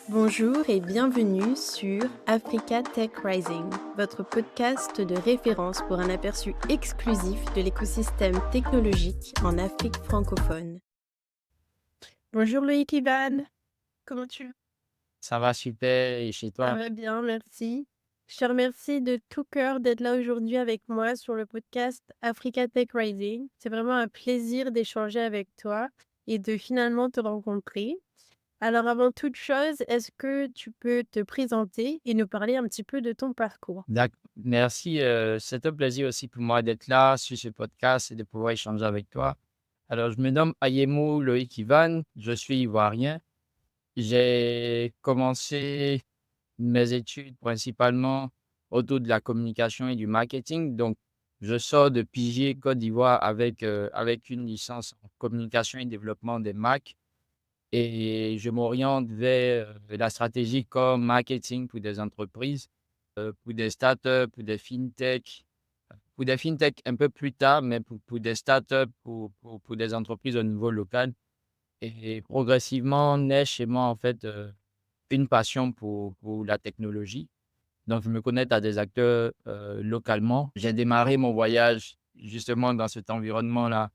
Bonjour et bienvenue sur Africa Tech Rising, votre podcast de référence pour un aperçu exclusif de l'écosystème technologique en Afrique francophone. Bonjour Loïc Ivan, comment tu vas? Ça va super et chez Ça toi? va bien, merci. Je te remercie de tout cœur d'être là aujourd'hui avec moi sur le podcast Africa Tech Rising. C'est vraiment un plaisir d'échanger avec toi et de finalement te rencontrer. Alors avant toute chose, est-ce que tu peux te présenter et nous parler un petit peu de ton parcours? Merci, c'est un plaisir aussi pour moi d'être là sur ce podcast et de pouvoir échanger avec toi. Alors, je me nomme Ayemou Loïc Ivan, je suis ivoirien. J'ai commencé mes études principalement autour de la communication et du marketing. Donc, je sors de Pigier, Côte d'Ivoire avec une licence en communication et développement des marques et je m'oriente vers la stratégie comme marketing pour des entreprises. Pour des startups, pour des fintech un peu plus tard, mais pour des startups, pour des entreprises au niveau local. Et progressivement naît chez moi, en fait, une passion pour la technologie. Donc, je me connecte à des acteurs localement. J'ai démarré mon voyage justement dans cet environnement-là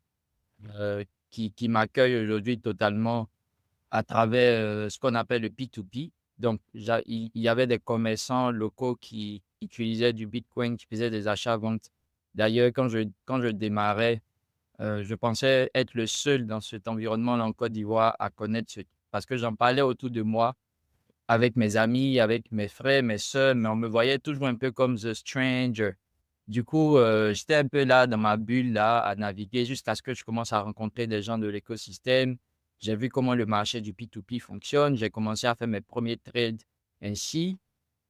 qui m'accueille aujourd'hui totalement à travers ce qu'on appelle le P2P. Donc, il y avait des commerçants locaux qui utilisaient du Bitcoin, qui faisaient des achats-ventes. D'ailleurs, quand je démarrais, je pensais être le seul dans cet environnement-là en Côte d'Ivoire à connaître parce que j'en parlais autour de moi avec mes amis, avec mes frères, mes sœurs, mais on me voyait toujours un peu comme the stranger. Du coup, j'étais un peu là dans ma bulle là à naviguer jusqu'à ce que je commence à rencontrer des gens de l'écosystème. J'ai vu comment le marché du P2P fonctionne. J'ai commencé à faire mes premiers trades ainsi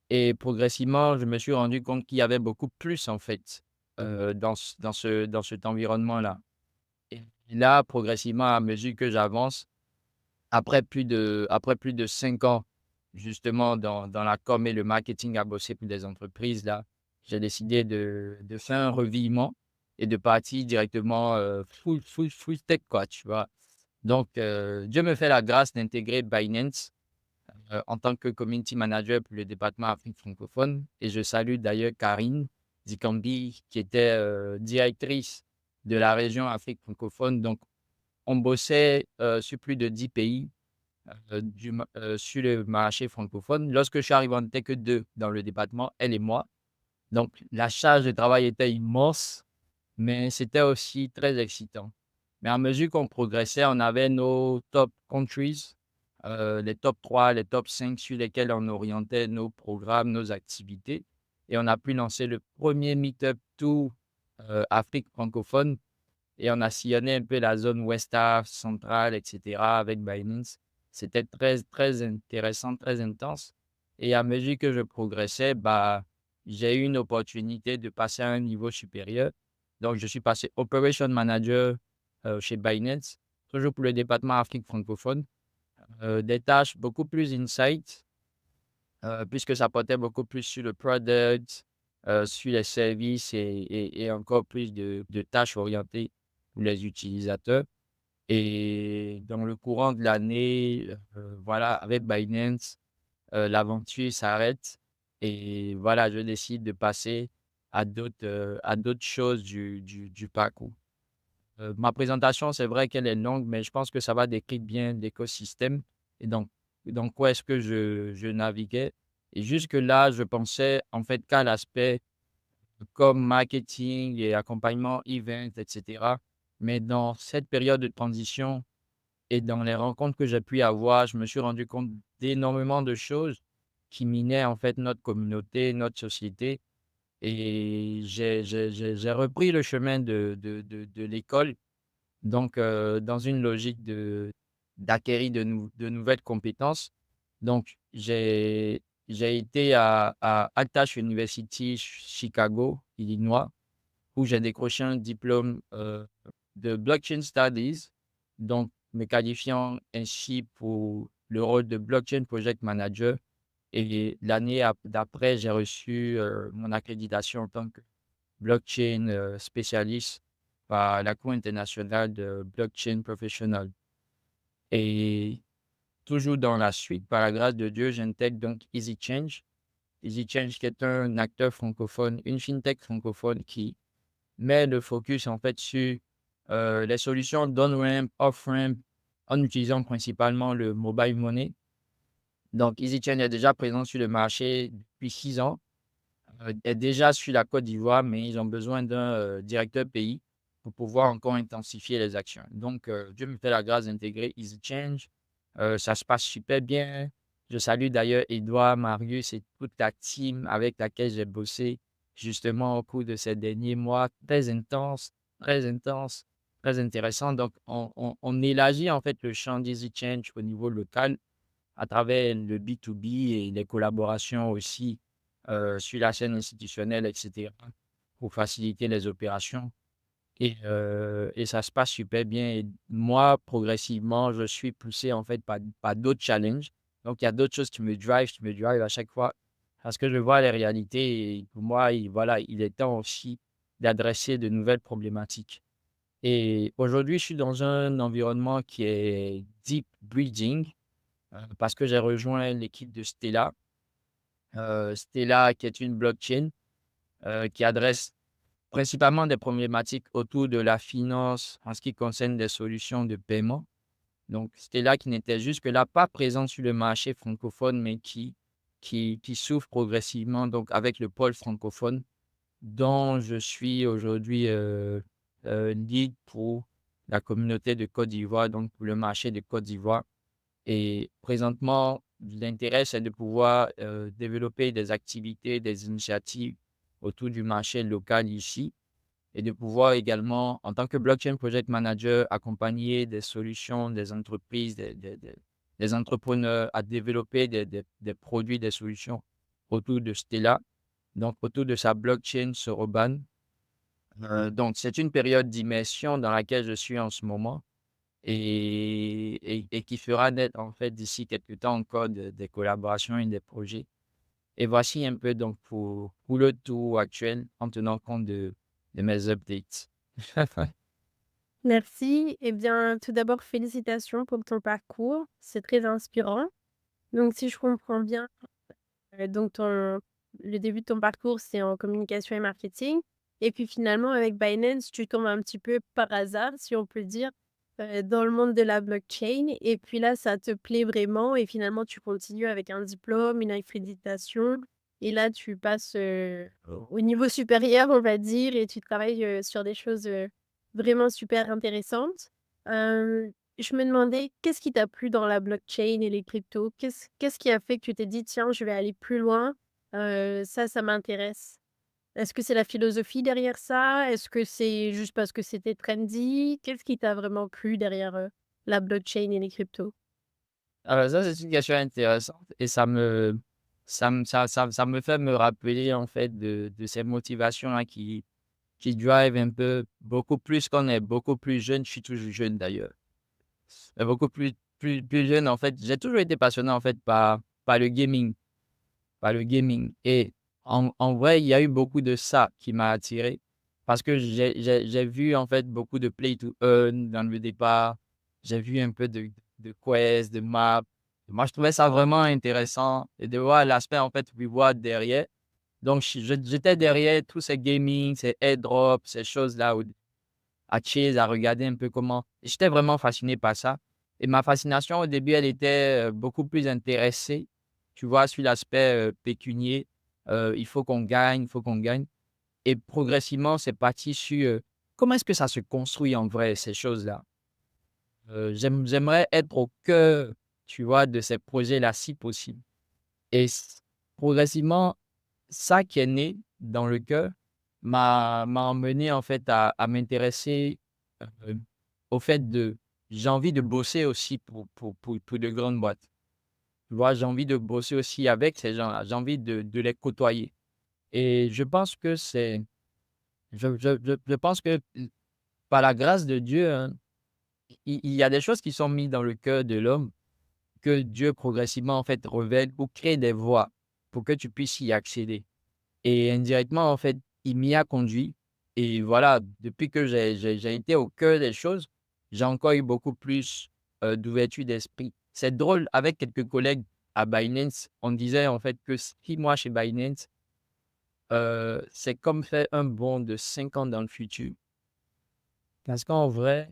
et progressivement, je me suis rendu compte qu'il y avait beaucoup plus en fait, dans cet environnement-là et là, progressivement, à mesure que j'avance, après plus de 5 ans, justement, dans la com et le marketing à bosser pour des entreprises là, j'ai décidé de faire un revirement et de partir directement, full tech quoi, tu vois? Donc, Dieu me fait la grâce d'intégrer Binance, en tant que community manager pour le département Afrique francophone et je salue d'ailleurs Karine Zikambi qui était, directrice de la région Afrique francophone. Donc on bossait, sur plus de 10 pays sur le marché francophone. Lorsque je suis arrivé, on n'était que 2 dans le département, elle et moi. Donc la charge de travail était immense, mais c'était aussi très excitant. Mais à mesure qu'on progressait, on avait nos top countries, les top 3, les top 5 sur lesquels on orientait nos programmes, nos activités et on a pu lancer le premier meet-up tout, Afrique francophone et on a sillonné un peu la zone West Af, centrale et cetera avec Binance. C'était très, très intéressant, très intense et à mesure que je progressais, bah, j'ai eu une opportunité de passer à un niveau supérieur. Donc je suis passé operation manager, chez Binance, toujours pour le département Afrique francophone. Des tâches beaucoup plus insight, puisque ça portait beaucoup plus sur le product, sur les services et encore plus de tâches orientées pour les utilisateurs et dans le courant de l'année, voilà, avec Binance, l'aventure s'arrête et voilà, je décide de passer à d'autres choses du parcours. Ma présentation, c'est vrai qu'elle est longue, mais je pense que ça va décrire bien l'écosystème et donc dans quoi est-ce que je naviguais et jusque-là, je pensais en fait qu'à l'aspect comme marketing et accompagnement event et cetera. Mais dans cette période de transition et dans les rencontres que j'ai pu avoir, je me suis rendu compte d'énormément de choses qui minaient en fait notre communauté, notre société et j'ai repris le chemin de l'école donc, dans une logique d'acquérir de nouvelles compétences. Donc, j'ai été à Attache University, Chicago, Illinois, où j'ai décroché un diplôme, de Blockchain Studies, donc me qualifiant ainsi pour le rôle de Blockchain Project Manager et l'année d'après, j'ai reçu, mon accréditation en tant que blockchain, spécialiste par la Cour internationale de blockchain professional et toujours dans la suite, par la grâce de Dieu, j'intègre donc EasyChange. EasyChange qui est un acteur francophone, une fintech francophone qui met le focus en fait sur les solutions d'on-ramp, off-ramp, en utilisant principalement le mobile money. Donc, EasyChange est déjà présent sur le marché depuis 6 ans, est déjà sur la Côte d'Ivoire, mais ils ont besoin d'un directeur pays pour pouvoir encore intensifier les actions. Donc, Dieu me fait la grâce d'intégrer EasyChange. Ça se passe super bien. Je salue d'ailleurs Edouard, Marius et toute la team avec laquelle j'ai bossé justement au cours de ces derniers mois. Très intense, très intéressant. Donc, on élargit en fait le champ d'EasyChange au niveau local à travers le B2B et les collaborations aussi sur la scène institutionnelle, etc., pour faciliter les opérations. Et ça se passe super bien. Et moi, progressivement, je suis poussé en fait par d'autres challenges. Donc, il y a d'autres choses qui me drive à chaque fois parce que je vois les réalités. Et pour moi, voilà, il est temps aussi d'adresser de nouvelles problématiques. Et aujourd'hui, je suis dans un environnement qui est deep breathing parce que j'ai rejoint l'équipe de Stella. Stella, qui est une blockchain qui adresse principalement des problématiques autour de la finance en ce qui concerne des solutions de paiement. Donc, Stella qui n'était jusque-là pas présente sur le marché francophone, mais qui s'ouvre progressivement donc avec le pôle francophone, dont je suis aujourd'hui lead pour la communauté de Côte d'Ivoire, donc pour le marché de Côte d'Ivoire. Et présentement, l'intérêt, c'est de pouvoir développer des activités, des initiatives autour du marché local ici et de pouvoir également, en tant que blockchain project manager, accompagner des solutions, des entreprises, des entrepreneurs à développer des produits, des solutions autour de Stella, donc autour de sa blockchain Soroban. Donc, c'est une période d'immersion dans laquelle je suis en ce moment et qui fera naître en fait d'ici quelques temps encore des collaborations et des projets. Et voici un peu donc pour le tour actuel en tenant compte de mes updates. Merci. Eh bien, tout d'abord, félicitations pour ton parcours. C'est très inspirant. Donc, si je comprends bien, donc le début de ton parcours, c'est en communication et marketing. Et puis finalement, avec Binance, tu tombes un petit peu par hasard, si on peut dire, dans le monde de la blockchain. Et puis là, ça te plaît vraiment. Et finalement, tu continues avec un diplôme, une accréditation. Et là, tu passes au niveau supérieur, on va dire, et tu travailles sur des choses vraiment super intéressantes. Euh, je me demandais, qu'est-ce qui t'a plu dans la blockchain et les cryptos? Qu'est-ce qui a fait que tu t'es dit: «Tiens, je vais aller plus loin, ça m'intéresse»? Est-ce que c'est la philosophie derrière ça? Est-ce que c'est juste parce que c'était trendy? Qu'est-ce qui t'a vraiment plu derrière, la blockchain et les cryptos? Alors ça, c'est une question intéressante et ça me fait me rappeler en fait de ces motivations-là qui drive un peu beaucoup plus quand on est beaucoup plus jeune. Je suis toujours jeune d'ailleurs. Mais beaucoup plus jeune, en fait, j'ai toujours été passionné en fait par le gaming. Par le gaming. Et en vrai, il y a eu beaucoup de ça qui m'a attiré parce que j'ai vu en fait beaucoup de play to earn dans le départ. J'ai vu un peu de quest, de map. Moi, je trouvais ça vraiment intéressant et de voir l'aspect en fait reward derrière. Donc, j'étais derrière tous ces gaming, ces airdrops, ces choses-là à chase, à regarder un peu comment. J'étais vraiment fasciné par ça. Et ma fascination au début, elle était beaucoup plus intéressée, tu vois, sur l'aspect pécunier. Il faut qu'on gagne, il faut qu'on gagne. Et progressivement, c'est parti sur comment est-ce que ça se construit en vrai, ces choses-là. J'aimerais être au cœur, tu vois, de ces projets-là, si possible. Et progressivement, ça qui est né dans le cœur m'a emmené en fait à m'intéresser heu, au fait de j'ai envie de bosser aussi pour de grandes boîtes. Tu vois? J'ai envie de bosser aussi avec ces gens-là. J'ai envie de les côtoyer et je pense que c'est je pense que par la grâce de Dieu, hein, il y a des choses qui sont mises dans le cœur de l'homme que Dieu progressivement en fait révèle ou crée des voies pour que tu puisses y accéder. Et indirectement, en fait, il m'y a conduit et voilà, depuis que j'ai été au cœur des choses, j'ai encore eu beaucoup plus, d'ouverture d'esprit c'est drôle, avec quelques collègues à Binance, on disait en fait que 6 mois chez Binance, c'est comme faire un bond de 5 ans dans le futur. Parce qu'en vrai,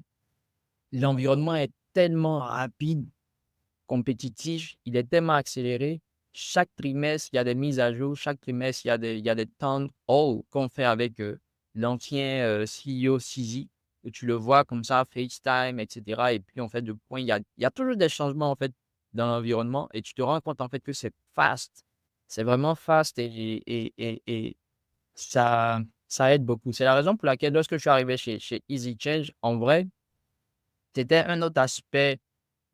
l'environnement est tellement rapide, compétitif, il est tellement accéléré. Chaque trimestre, il y a des mises à jour. Chaque trimestre, il y a des town hall qu'on fait avec, l'ancien, CEO CZ, où tu le vois comme ça, FaceTime et cetera, et puis, en fait, de point, il y a toujours des changements, en fait, dans l'environnement, et tu te rends compte, en fait, que c'est fast. C'est vraiment fast, et ça aide beaucoup. C'est la raison pour laquelle lorsque je suis arrivé chez Easy Change, en vrai, c'était un autre aspect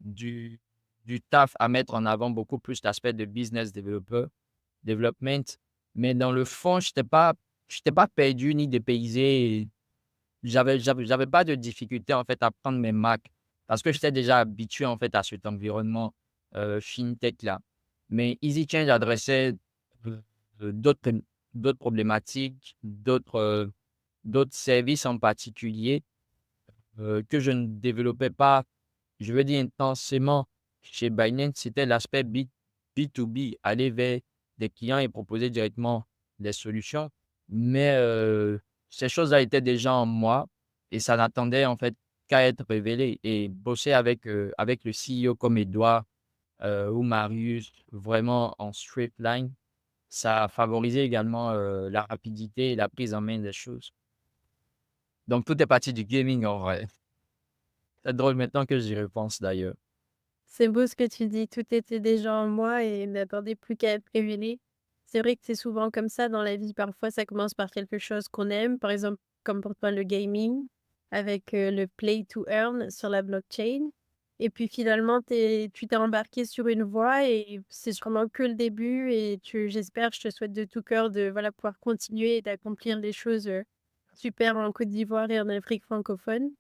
du du taf à mettre en avant, beaucoup plus l'aspect de business development. Mais dans le fond, j'étais pas perdu ni dépaysé. J'avais pas de difficulté, en fait, à prendre mes marques parce que j'étais déjà habitué, en fait, à cet environnement, fintech-là. Mais EasyChange adressait, heu d'autres problématiques, d'autres services en particulier, que je ne développais pas, je veux dire intensément chez Binance. C'était l'aspect B2B, aller vers des clients et proposer directement des solutions. Mais, ces choses-là étaient déjà en moi, et ça n'attendait en fait qu'à être révélé, et bosser avec le CEO comme Edouard, ou Marius, vraiment en straight line, ça a favorisé également, la rapidité et la prise en main des choses. Donc tout est parti du gaming en vrai. C'est drôle maintenant que j'y repense d'ailleurs. C'est beau ce que tu dis, tout était déjà en moi et n'attendait plus qu'à être révélé. C'est vrai que c'est souvent comme ça dans la vie, parfois ça commence par quelque chose qu'on aime, par exemple, comme pour toi le gaming, avec, le play to earn sur la blockchain et puis finalement tu t'es embarqué sur une voie et c'est vraiment que le début et je te souhaite de tout cœur de, voilà, pouvoir continuer et d'accomplir des choses, super en Côte d'Ivoire et en Afrique francophone.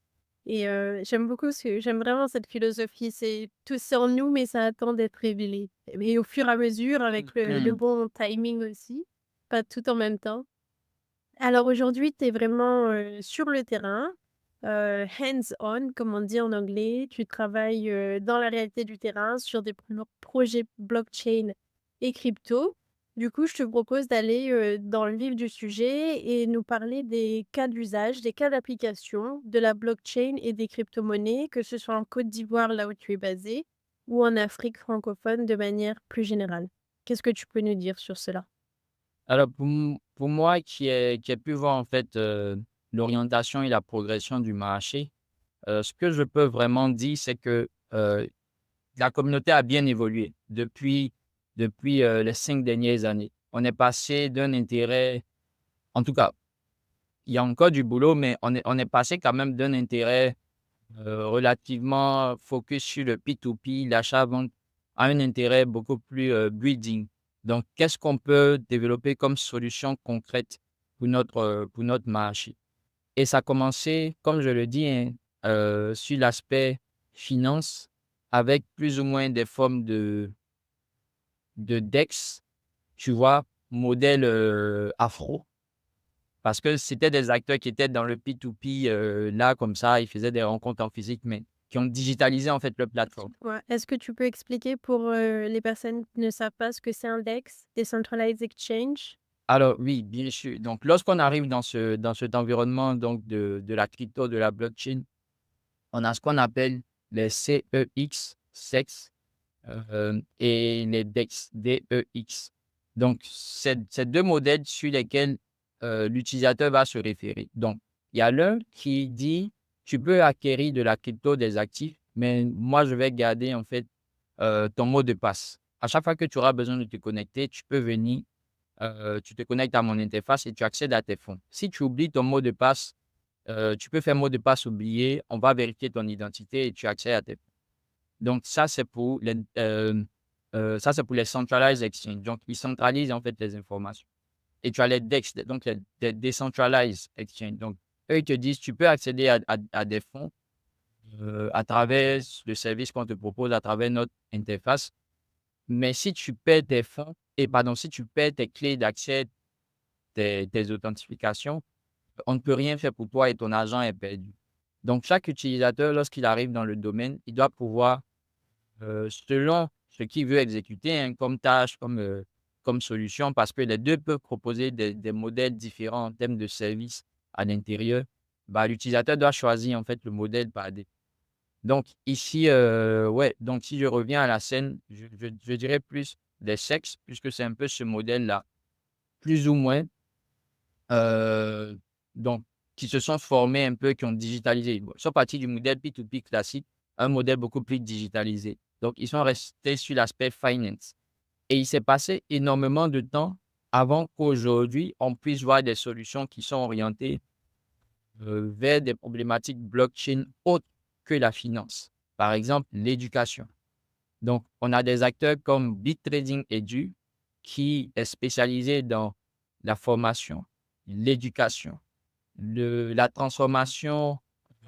Et j'aime vraiment cette philosophie, c'est en nous, mais ça attend d'être révélé. Mais au fur et à mesure, avec le Mmh. bon timing aussi, pas tout en même temps. Alors aujourd'hui, tu es vraiment, sur le terrain, hands on comme on dit en anglais. Tu travailles, dans la réalité du terrain sur des projets blockchain et crypto. Du coup, je te propose d'aller, dans le vif du sujet et nous parler des cas d'usage, des cas d'application de la blockchain et des cryptomonnaies, que ce soit en Côte d'Ivoire, là où tu es basé, ou en Afrique francophone de manière plus générale. Qu'est-ce que tu peux nous dire sur cela? Alors pour moi qui ai pu voir en fait, l'orientation et la progression du marché, ce que je peux vraiment dire, c'est que, la communauté a bien évolué depuis, les 5 dernières années. On est passé d'un intérêt, en tout cas, il y a encore du boulot, mais on est passé quand même d'un intérêt, relativement focus sur le P2P, l'achat-vente, à un intérêt beaucoup plus, building. Donc, qu'est-ce qu'on peut développer comme solution concrète pour notre marché? Et ça a commencé, comme je le dis, hein, sur l'aspect finance, avec plus ou moins des formes de DEX, tu vois? Modèle, afro. Parce que c'était des acteurs qui étaient dans le P2P, là, comme ça, ils faisaient des rencontres en physique, mais qui ont digitalisé, en fait, leur plateforme. Ouais. Est-ce que tu peux expliquer pour, les personnes qui ne savent pas ce que c'est un DEX, Decentralized Exchange? Alors oui, bien sûr. Donc lorsqu'on arrive dans cet environnement donc de la crypto, de la blockchain, on a ce qu'on appelle les CEX, CEX, et les DEX, DEX. Donc c'est 2 modèles sur lesquels, l'utilisateur va se référer. Donc il y a l'un qui dit: «Tu peux acquérir de la crypto, des actifs, mais moi je vais garder en fait, ton mot de passe. À chaque fois que tu auras besoin de te connecter, tu peux venir, tu te connectes à mon interface et tu accèdes à tes fonds. Si tu oublies ton mot de passe, tu peux faire mot de passe oublié, on va vérifier ton identité et tu accèdes à tes fonds». Donc ça, c'est pour les centralized exchange. Donc ils centralisent en fait les informations, et tu as les DEX, donc les decentralized exchange. Donc eux, ils te disent: «Tu peux accéder à des fonds, à travers le service qu'on te propose, à travers notre interface. Mais si tu perds tes fonds, et pardon, si tu perds tes clés d'accès, tes authentifications, on ne peut rien faire pour toi et ton argent est perdu». Donc chaque utilisateur, lorsqu'il arrive dans le domaine, il doit pouvoir selon ce qu'il veut exécuter, hein, comme tâche, comme solution, parce que les 2 peuvent proposer des modèles différents en termes de services à l'intérieur. Bah, l'utilisateur doit choisir, en fait, le modèle par défaut. Donc ici, ouais, donc si je reviens à la scène, je dirais plus des sexes, puisque c'est un peu ce modèle-là, plus ou moins, heu, donc qui se sont formés un peu, qui ont digitalisé. Bon, ils sont partis du modèle P2P classique, un modèle beaucoup plus digitalisé. Donc ils sont restés sur l'aspect finance et il s'est passé énormément de temps avant qu'aujourd'hui, on puisse voir des solutions qui sont orientées vers des problématiques blockchain autres que la finance. Par exemple, l'éducation. Donc, on a des acteurs comme BitTrading Edu qui est spécialisé dans la formation, l'éducation, la transformation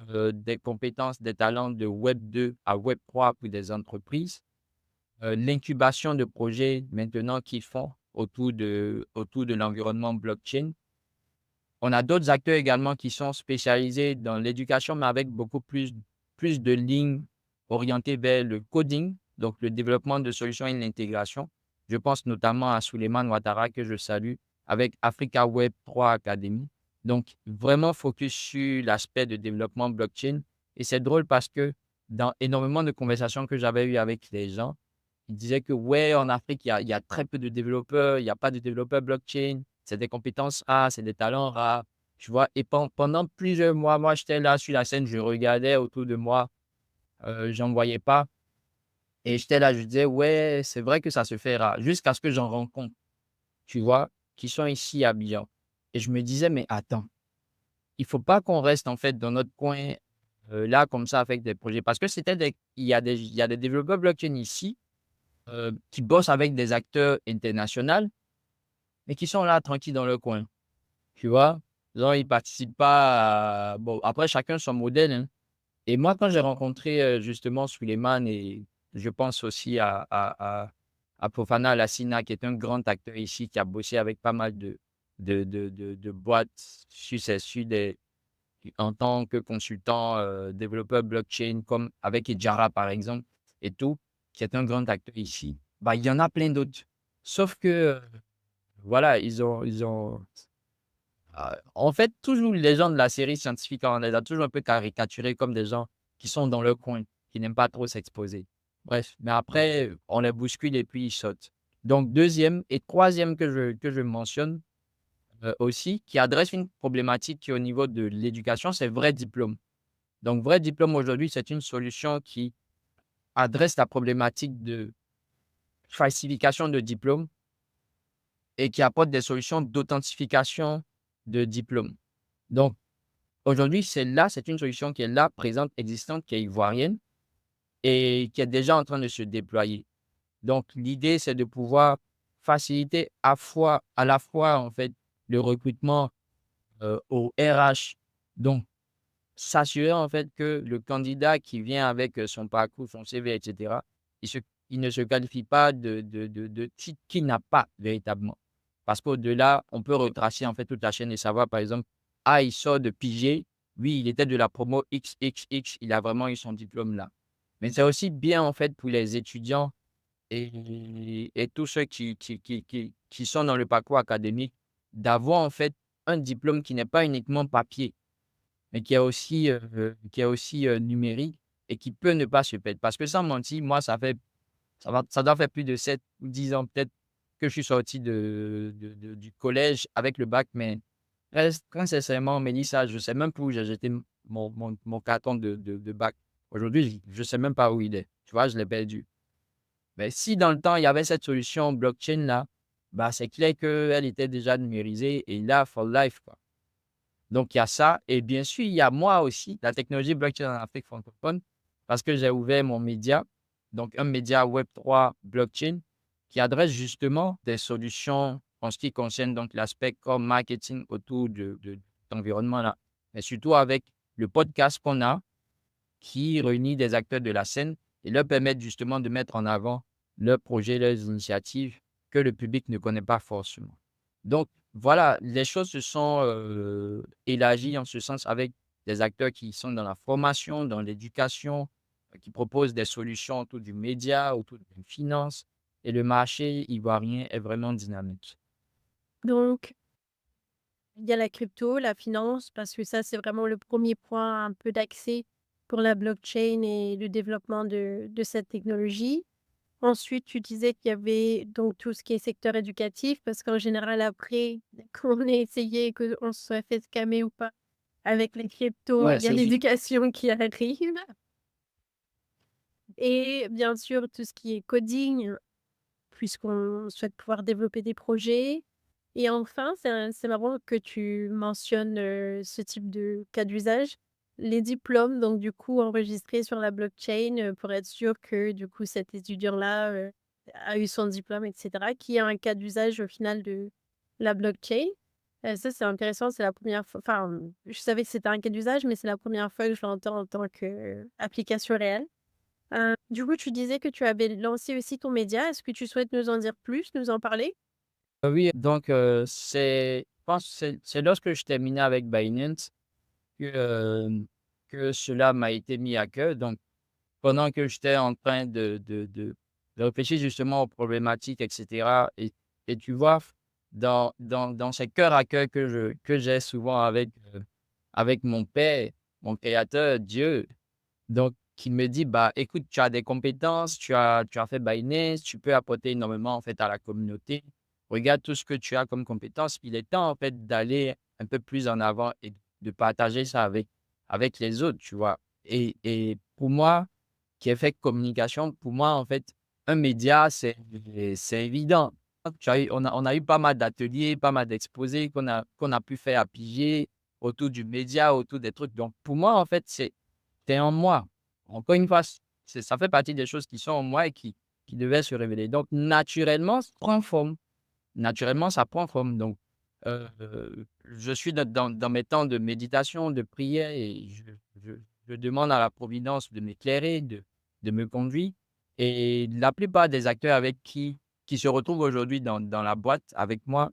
des compétences, des talents de Web 2 à Web 3 pour des entreprises, l'incubation de projets maintenant qu'ils font autour de l'environnement blockchain. On a d'autres acteurs également qui sont spécialisés dans l'éducation, mais avec beaucoup plus de lignes orientées vers le coding, donc le développement de solutions et l'intégration. Je pense notamment à Souleymane Ouattara que je salue avec Africa Web 3 Academy. Donc, vraiment focus sur l'aspect de développement blockchain. Et c'est drôle parce que dans énormément de conversations que j'avais eues avec les gens, ils disaient que ouais, en Afrique, il y a très peu de développeurs, il n'y a pas de développeurs blockchain, c'est des compétences rares, c'est des talents rares, tu vois. Et pendant plusieurs mois, moi, j'étais là sur la scène, je regardais autour de moi, j'en voyais pas. Et j'étais là, je disais, ouais, c'est vrai que ça se fait rare, jusqu'à ce que j'en rencontre, tu vois, qui sont ici à Abidjan. Et je me disais, mais attends, il faut pas qu'on reste en fait dans notre coin, là, comme ça, avec des projets. Parce que il y a des développeurs blockchain ici qui bossent avec des acteurs internationaux, mais qui sont là tranquilles dans leur coin, tu vois? Genre, ils participent pas à bon, après chacun son modèle, hein. Et moi, quand j'ai rencontré, justement Souleymane et je pense aussi à Fofana Lassina, qui est un grand acteur ici, qui a bossé avec pas mal de boîtes sur des en tant que consultant, développeur blockchain, comme avec Edjara, par exemple et tout, qui est un grand acteur ici. Bah, il y en a plein d'autres. Sauf que, voilà, ils ont en fait, toujours les gens de la série scientifique, on les a toujours un peu caricaturés comme des gens qui sont dans leur coin, qui n'aiment pas trop s'exposer. Bref, mais après, on les bouscule et puis ils sautent. Donc deuxième et troisième que je mentionne, aussi, qui adresse une problématique qui est au niveau de l'éducation, c'est Vrai Diplôme. Donc Vrai Diplôme aujourd'hui, c'est une solution qui adresse la problématique de falsification de diplômes et qui apporte des solutions d'authentification de diplômes. Donc aujourd'hui, celle-là, c'est une solution qui est là, présente, existante, qui est ivoirienne et qui est déjà en train de se déployer. Donc l'idée, c'est de pouvoir faciliter à la fois, en fait, le recrutement, au RH. Donc s'assurer, en fait, que le candidat qui vient avec, son parcours, son CV et cetera, il se il ne se qualifie pas de titre qu'il n'a pas véritablement. Parce qu'au-delà, on peut retracer, en fait, toute la chaîne et savoir, par exemple: «Ah, il sort de Pigé, oui, il était de la promo XXX, il a vraiment eu son diplôme là». Mais c'est aussi bien, en fait, pour les étudiants et tous ceux qui sont dans le parcours académique, d'avoir, en fait, un diplôme qui n'est pas uniquement papier mais qui est aussi numérique et qui peut ne pas se perdre. Parce que sans mentir, moi, ça doit faire plus de 7 ou 10 ans peut-être que je suis sorti du collège avec le bac, mais très sincèrement, Mélissa, je ne sais même plus où j'ai jeté mon carton de bac. Aujourd'hui, je ne sais même pas où il est. Tu vois, je l'ai perdu. Mais si dans le temps, il y avait cette solution blockchain là, bah, c'est clair qu'elle était déjà numérisée et là, for life, quoi. Donc, il y a ça. Et bien sûr, il y a moi aussi, la technologie blockchain en Afrique francophone, parce que j'ai ouvert mon média, donc un média Web 3 blockchain, qui adresse justement des solutions en ce qui concerne donc l'aspect comme marketing autour de cet environnement-là. Mais surtout avec le podcast qu'on a, qui réunit des acteurs de la scène et leur permettre justement de mettre en avant leurs projets, leurs initiatives que le public ne connaît pas forcément. Donc voilà, les choses se sont, élargies en ce sens avec des acteurs qui sont dans la formation, dans l'éducation, qui propose des solutions autour du média, autour de la finance et le marché ivoirien est vraiment dynamique. Donc, il y a la crypto, la finance, parce que ça, c'est vraiment le premier point un peu d'accès pour la blockchain et le développement de cette technologie. Ensuite, tu disais qu'il y avait donc tout ce qui est secteur éducatif, parce qu'en général, après, qu'on ait essayé, qu'on se soit fait scammer ou pas avec les cryptos, Ouais, il y a c'est aussi l'éducation qui arrive. Et bien sûr, tout ce qui est coding, puisqu'on souhaite pouvoir développer des projets. Et enfin, c'est marrant que tu mentionnes, ce type de cas d'usage. Les diplômes, donc du coup enregistrés sur la blockchain, pour être sûr que du coup cet étudiant-là, a eu son diplôme et cetera, qui est un cas d'usage au final de la blockchain. Ça c'est intéressant, c'est la première fois enfin, je savais que c'était un cas d'usage, mais c'est la première fois que je l'entends en tant qu'application réelle. Du coup, tu disais que tu avais lancé aussi ton média. Est-ce que tu souhaites nous en dire plus, nous en parler? oui, donc je pense que c'est lorsque je terminais avec Binance que, que cela m'a été mis à cœur. Donc pendant que j'étais en train de réfléchir justement aux problématiques et cetera et tu vois, dans ces cœurs à cœur que j'ai souvent avec mon père, mon créateur, Dieu, donc qui me dit: «Bah, écoute, tu as des compétences, tu as fait Binance, tu peux apporter énormément, en fait, à la communauté. Regarde tout ce que tu as comme compétences». Il est temps, en fait, d'aller un peu plus en avant et de partager ça avec les autres, tu vois? Et pour moi, qui ai fait communication, pour moi, en fait, un média, c'est évident. Tu as eu on a eu pas mal d'ateliers, pas mal d'exposés qu'on a pu faire à Piger autour du média, autour des trucs. Donc pour moi, en fait, c'est en moi. Encore une fois, ça fait partie des choses qui sont en moi et qui devaient se révéler. Donc naturellement, ça prend forme. Naturellement, ça prend forme. Donc, heu, je suis dans mes temps de méditation, de prière et je je demande à la providence de m'éclairer, de me conduire et la plupart des acteurs avec qui se retrouvent aujourd'hui dans la boîte avec moi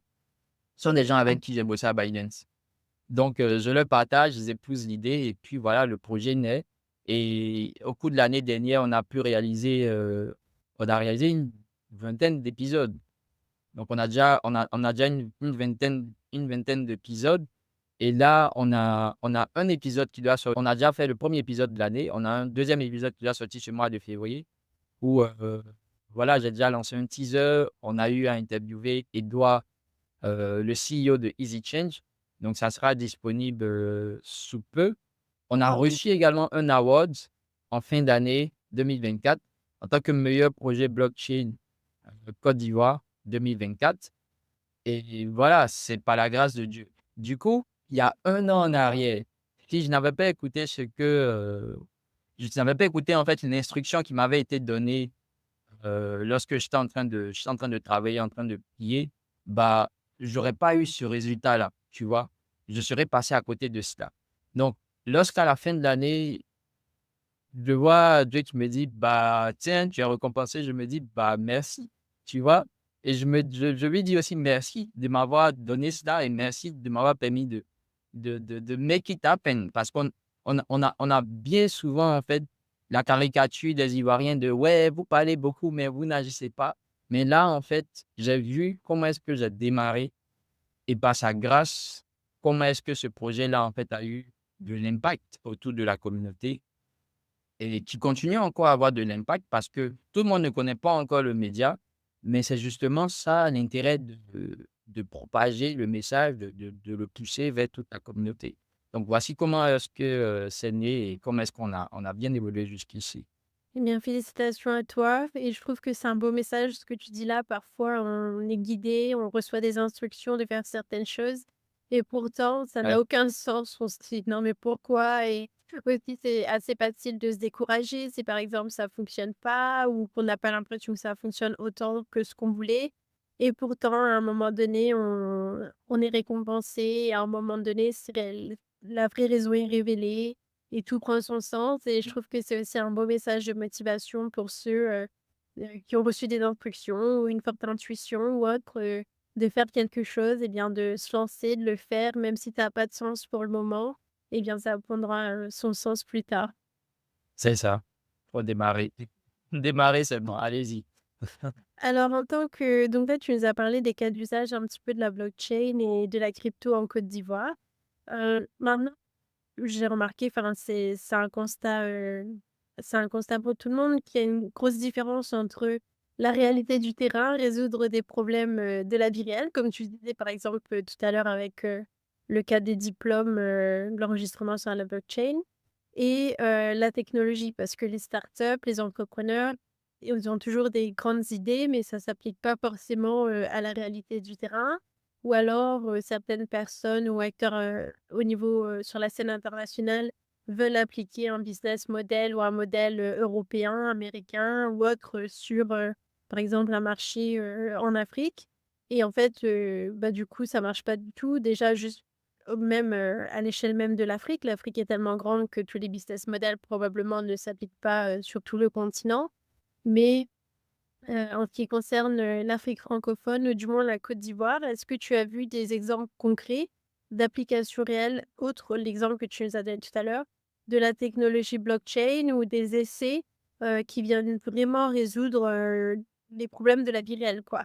sont des gens avec qui j'ai bossé à Binance. Donc, je leur partage, ils épousent l'idée et puis voilà, le projet naît et au cours de l'année dernière, on a réalisé une vingtaine d'épisodes. Donc on a déjà une vingtaine d'épisodes et là, on a un épisode qui doit sortir. On a déjà fait le premier épisode de l'année. On a un deuxième épisode qui doit sortir ce mois de février où, voilà, j'ai déjà lancé un teaser. On a eu à interviewer Edouard, le CEO de Easy Change. Donc ça sera disponible, sous peu. On a reçu également un award en fin d'année 2024 en tant que meilleur projet blockchain, Côte d'Ivoire 2024. Et voilà, c'est par la grâce de Dieu. Du coup, il y a 1 an en arrière, si je n'avais pas écouté je n'avais pas écouté en fait l'instruction qui m'avait été donnée, lorsque j'étais en train de travailler, en train de prier, bah, j'aurais pas eu ce résultat-là, tu vois? Je serais passé à côté de cela. Donc, lorsqu'à la fin de l'année, je vois Dieu qui me dit: «Bah, tiens, tu es récompensé», je me dis: «Bah, merci», tu vois? Et je lui dis aussi merci de m'avoir donné cela et merci de m'avoir permis de make it happen parce qu'on a bien souvent, en fait, la caricature des Ivoiriens de: «Ouais, vous parlez beaucoup, mais vous n'agissez pas». Mais là, en fait, j'ai vu comment est-ce que j'ai démarré et par sa grâce, comment est-ce que ce projet-là, en fait, a eu de l'impact autour de la communauté et qui continue encore à avoir de l'impact parce que tout le monde ne connaît pas encore le média, mais c'est justement ça l'intérêt de propager le message, de le pousser vers toute la communauté. Donc voici comment est-ce que, c'est né et comment est-ce qu'on a bien évolué jusqu'ici. Eh bien, félicitations à toi et je trouve que c'est un beau message ce que tu dis là. Parfois, on est guidé, on reçoit des instructions de faire certaines choses et pourtant, ça Ouais, n'a aucun sens. On se dit: «Non, mais pourquoi?» Et aussi, c'est assez facile de se décourager si, par exemple, ça fonctionne pas ou qu'on n'a pas l'impression que ça fonctionne autant que ce qu'on voulait et pourtant, à un moment donné, on est récompensé et à un moment donné, c'est la vraie raison est révélée et tout prend son sens et je trouve que c'est aussi un beau message de motivation pour ceux, qui ont reçu des instructions ou une forte intuition ou autre, de faire quelque chose et bien de se lancer, de le faire même si ça a pas de sens pour le moment et bien ça prendra, son sens plus tard. c'est ça. faut démarrer. Démarrer seulement, allez-y. Alors en tant que donc là, tu nous as parlé des cas d'usage un petit peu de la blockchain et de la crypto en Côte d'Ivoire. Maintenant, j'ai remarqué, enfin c'est un constat pour tout le monde qu'il y a une grosse différence entre la réalité du terrain, résoudre des problèmes, de la vie réelle, comme tu disais par exemple, tout à l'heure avec, le cas des diplômes, l'enregistrement sur la blockchain et la technologie. Parce que les startups, les entrepreneurs, ils ont toujours des grandes idées, mais ça s'applique pas forcément, à la réalité du terrain. Ou alors, certaines personnes ou acteurs, au niveau, sur la scène internationale veulent appliquer un business model ou un modèle, européen, américain ou autre, sur, par exemple, un marché, en Afrique et en fait, bah, du coup, ça marche pas du tout. Déjà juste même, à l'échelle même de l'Afrique. L'Afrique est tellement grande que tous les business models probablement ne s'appliquent pas, sur tout le continent. Mais en ce qui concerne, l'Afrique francophone ou du moins la Côte d'Ivoire, est-ce que tu as vu des exemples concrets d'applications réelles, autres l'exemple que tu nous as donné tout à l'heure, de la technologie blockchain ou des essais, qui viennent vraiment résoudre, les problèmes de la vie réelle, quoi?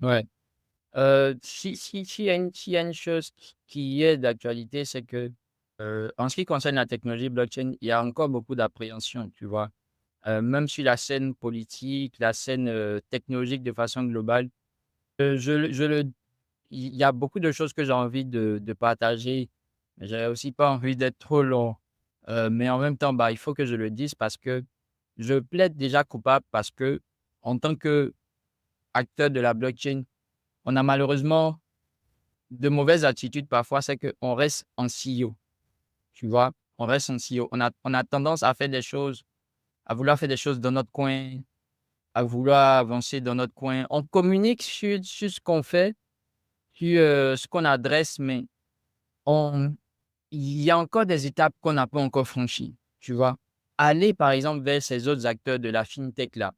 Ouais. S'il y a une chose qui est d'actualité, c'est que, en ce qui concerne la technologie blockchain, il y a encore beaucoup d'appréhension, tu vois? Même sur la scène politique, la scène, technologique de façon globale, je le il y a beaucoup de choses que j'ai envie de partager, mais j'ai aussi pas envie d'être trop long. Mais en même temps, bah, il faut que je le dise parce que je plaide déjà coupable parce que en tant qu'acteur de la blockchain, on a malheureusement de mauvaises attitudes parfois, c'est qu'on reste en CEO, tu vois? On reste en CEO. On a tendance à faire des choses, à vouloir faire des choses dans notre coin, à vouloir avancer dans notre coin. On communique sur ce qu'on fait, sur, ce qu'on adresse, mais on il y a encore des étapes qu'on n'a pas encore franchies, tu vois? Aller par exemple vers ces autres acteurs de la fintech là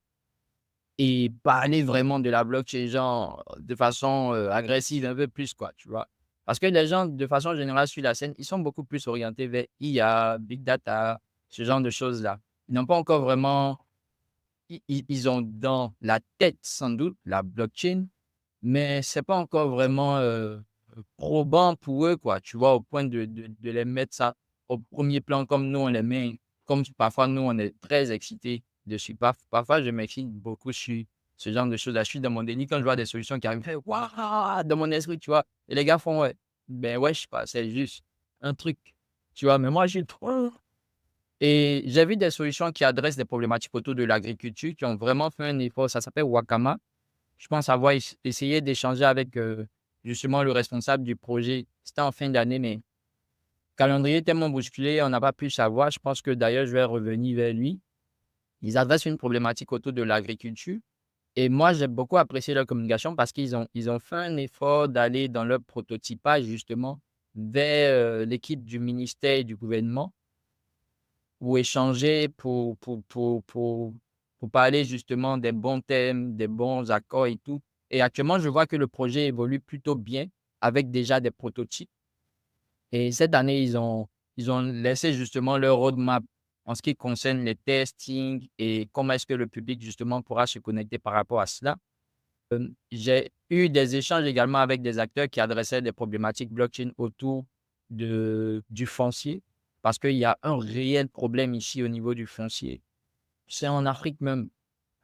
et parler vraiment de la blockchain, genre, de façon, agressive un peu plus quoi, tu vois? Parce que les gens de façon générale sur la scène, ils sont beaucoup plus orientés vers IA, big data, ce genre de choses là. Ils n'ont pas encore vraiment ils ont dans la tête sans doute la blockchain, mais c'est pas encore vraiment, probant pour eux, quoi, tu vois? Au point de les mettre ça au premier plan comme nous on les met, comme parfois nous on est très excités dessus. Parfois je m'excite beaucoup sur ce genre de choses-là. Je suis dans mon déni quand je vois des solutions qui arrivent, je fais: «Waouh!» dans mon esprit, tu vois? Et les gars font: «Ouais». Ben ouais, je sais pas, c'est juste un truc, tu vois? Mais moi je suis trop et j'ai vu des solutions qui adressent des problématiques autour de l'agriculture, qui ont vraiment fait un effort, ça s'appelle Wakama. Je pense avoir essayé d'échanger avec, justement le responsable du projet. C'était en fin d'année, mais calendrier tellement bousculé, on n'a pas pu savoir. Je pense que d'ailleurs, je vais revenir vers lui. Ils adressent une problématique autour de l'agriculture et moi, j'ai beaucoup apprécié leur communication parce qu'ils ont fait un effort d'aller dans leur prototypage justement vers, l'équipe du ministère et du gouvernement pour échanger, pour parler justement des bons thèmes, des bons accords et tout. Et actuellement, je vois que le projet évolue plutôt bien avec déjà des prototypes. Et cette année, ils ont laissé justement leur roadmap en ce qui concerne les testing et comment est-ce que le public justement pourra se connecter par rapport à cela. J'ai eu des échanges également avec des acteurs qui adressaient des problématiques blockchain autour du foncier, parce qu'il y a un réel problème ici au niveau du foncier. C'est en Afrique même,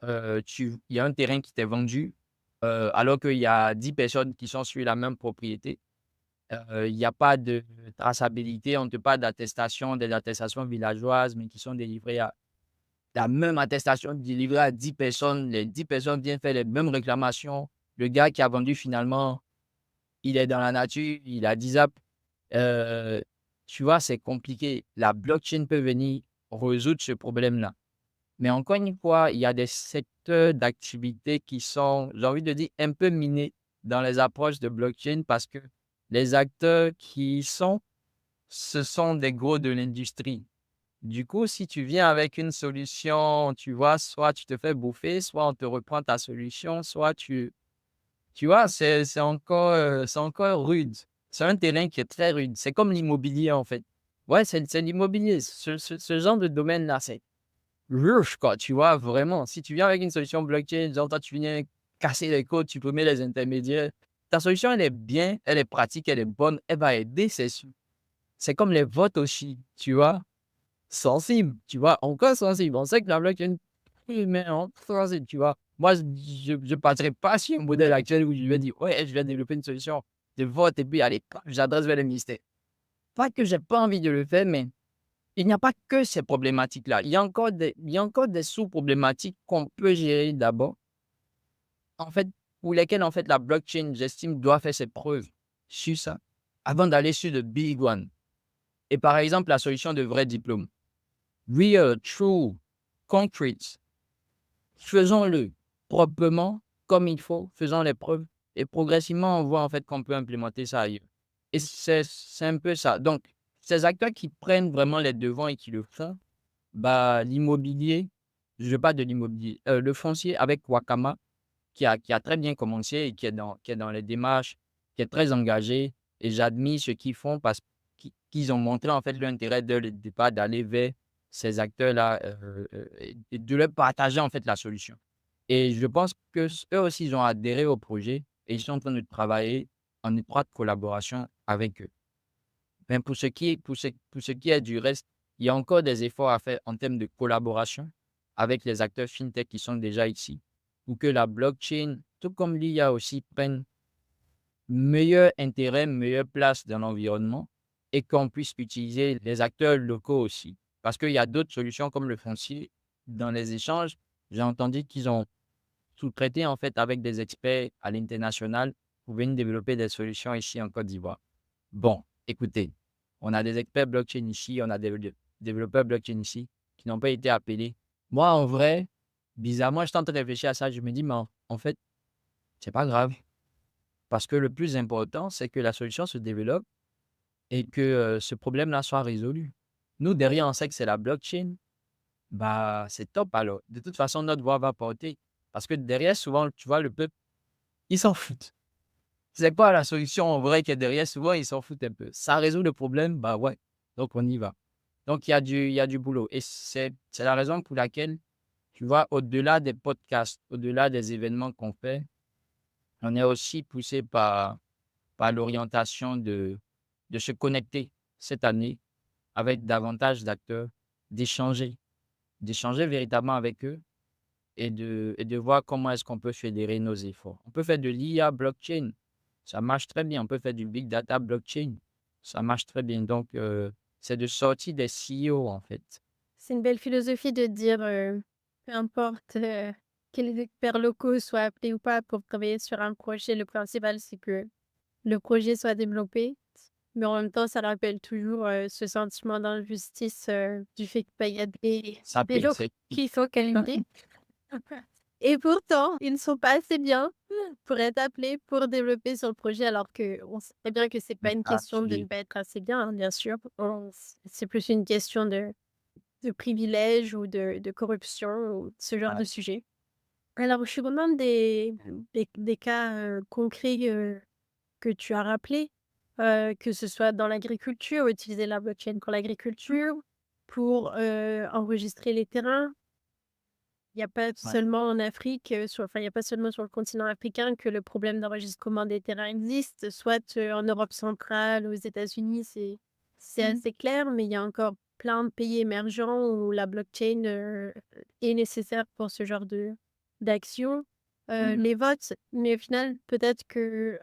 il y a un terrain qui t'est vendu, alors qu'il y a 10 personnes qui sont sur la même propriété. Il y a pas de traçabilité, on ne te parle d'attestation, des attestations villageoises, mais qui sont délivrées à la même attestation délivrée à 10 personnes, les 10 personnes viennent faire les mêmes réclamations. Le gars qui a vendu finalement, il est dans la nature, il a 10 apps. Heu, tu vois, c'est compliqué. La blockchain peut venir résoudre ce problème-là. Mais encore une fois, il y a des secteurs d'activité qui sont, j'ai envie de dire, un peu minés dans les approches de blockchain parce que les acteurs ce sont des gros de l'industrie. Du coup, si tu viens avec une solution, tu vois, soit tu te fais bouffer, soit on te reprend ta solution, soit tu vois, c'est encore rude. C'est un terrain qui est très rude. C'est comme l'immobilier, en fait. Ouais, c'est l'immobilier. Ce genre de domaine-là, rush, quoi, tu vois? Vraiment, si tu viens avec une solution blockchain, genre, toi, tu viens casser les codes, tu peux mettre les intermédiaires. Ta solution, elle est bien, elle est pratique, elle est bonne, elle va aider, c'est sûr. C'est comme les votes aussi, tu vois? Sensible, tu vois? Encore sensible. On sait que la blockchain, oui, mais encore sensible, tu vois? Moi, je partirai pas sur un modèle actuel où je vais dire: «Ouais, je vais développer une solution de vote et puis allez, paf, j'adresse vers le ministère». Pas que j'ai pas envie de le faire, mais il n'y a pas que ces problématiques-là. Il y a encore des sous-problématiques qu'on peut gérer d'abord, en fait, pour lesquelles, en fait, la blockchain, j'estime, doit faire ses preuves sur ça, avant d'aller sur the big one. Et par exemple, la solution de vrai diplôme. Real, true, concrete. Faisons-le proprement, comme il faut, faisons les preuves et progressivement, on voit, en fait, qu'on peut implémenter ça ailleurs. Et c'est un peu ça. Donc, ces acteurs qui prennent vraiment les devants et qui le font, bah, l'immobilier, je parle de l'immobilier, le foncier avec Wakama qui a très bien commencé et qui est dans les démarches, qui est très engagé et j'admire ce qu'ils font parce qu'ils ont montré en fait l'intérêt dès le départ d'aller vers ces acteurs-là, et de leur partager en fait la solution. Et je pense qu'eux aussi, ils ont adhéré au projet et ils sont en train de travailler en étroite collaboration avec eux. Mais pour ce qui est du reste, il y a encore des efforts à faire en termes de collaboration avec les acteurs fintech qui sont déjà ici, pour que la blockchain, tout comme l'IA aussi, prenne meilleur intérêt, meilleure place dans l'environnement et qu'on puisse utiliser les acteurs locaux aussi. Parce qu'il y a d'autres solutions comme le foncier. Dans les échanges, j'ai entendu qu'ils ont sous-traité en fait avec des experts à l'international pour venir développer des solutions ici en Côte d'Ivoire. Bon, écoutez, on a des experts blockchain ici, on a des développeurs blockchain ici qui n'ont pas été appelés. Moi, en vrai, bizarrement, je tente de réfléchir à ça. Je me dis, mais en fait, c'est pas grave. Parce que le plus important, c'est que la solution se développe et que ce problème-là soit résolu. Nous, derrière, on sait que c'est la blockchain. Bah, c'est top alors. De toute façon, notre voix va porter. Parce que derrière, souvent, tu vois, le peuple, ils s'en foutent. C'est quoi la solution en vrai qui est derrière? Souvent, ils s'en foutent un peu. Ça résout le problème? Bah ouais. Donc, on y va. Donc, il y a du boulot. Et c'est la raison pour laquelle, tu vois, au-delà des podcasts, au-delà des événements qu'on fait, on est aussi poussé par l'orientation de se connecter cette année avec davantage d'acteurs, d'échanger, d'échanger véritablement avec eux et de voir comment est-ce qu'on peut fédérer nos efforts. On peut faire de l'IA blockchain, ça marche très bien. On peut faire du big data blockchain, ça marche très bien. Donc, c'est de sortir des CEO en fait. C'est une belle philosophie de dire, peu importe, que les experts locaux soient appelés ou pas pour travailler sur un projet, le principal, c'est que le projet soit développé. Mais en même temps, ça rappelle toujours, ce sentiment d'injustice, du fait que, bah, il y a Ça des paye, locaux c'est qui sont qualifiés et pourtant, ils ne sont pas assez bien pour être appelés pour développer sur le projet alors qu'on sait très bien que c'est pas une question de ne affilé. pas être assez bien, hein, bien sûr. C'est plus une question de privilèges ou de corruption ou ce genre Ouais, de sujet. Alors je suis contente des cas, concrets, que tu as rappelés, que ce soit dans l'agriculture, utiliser la blockchain pour l'agriculture, pour, enregistrer les terrains. Il n'y a pas ouais. seulement en Afrique, il y a pas seulement sur le continent africain que le problème d'enregistrement des terrains existe, soit, en Europe centrale, aux États-Unis, c'est assez clair, mais il y a encore plein de pays émergents où la blockchain, est nécessaire pour ce genre d'action. Les votes, mais au final, peut-être que,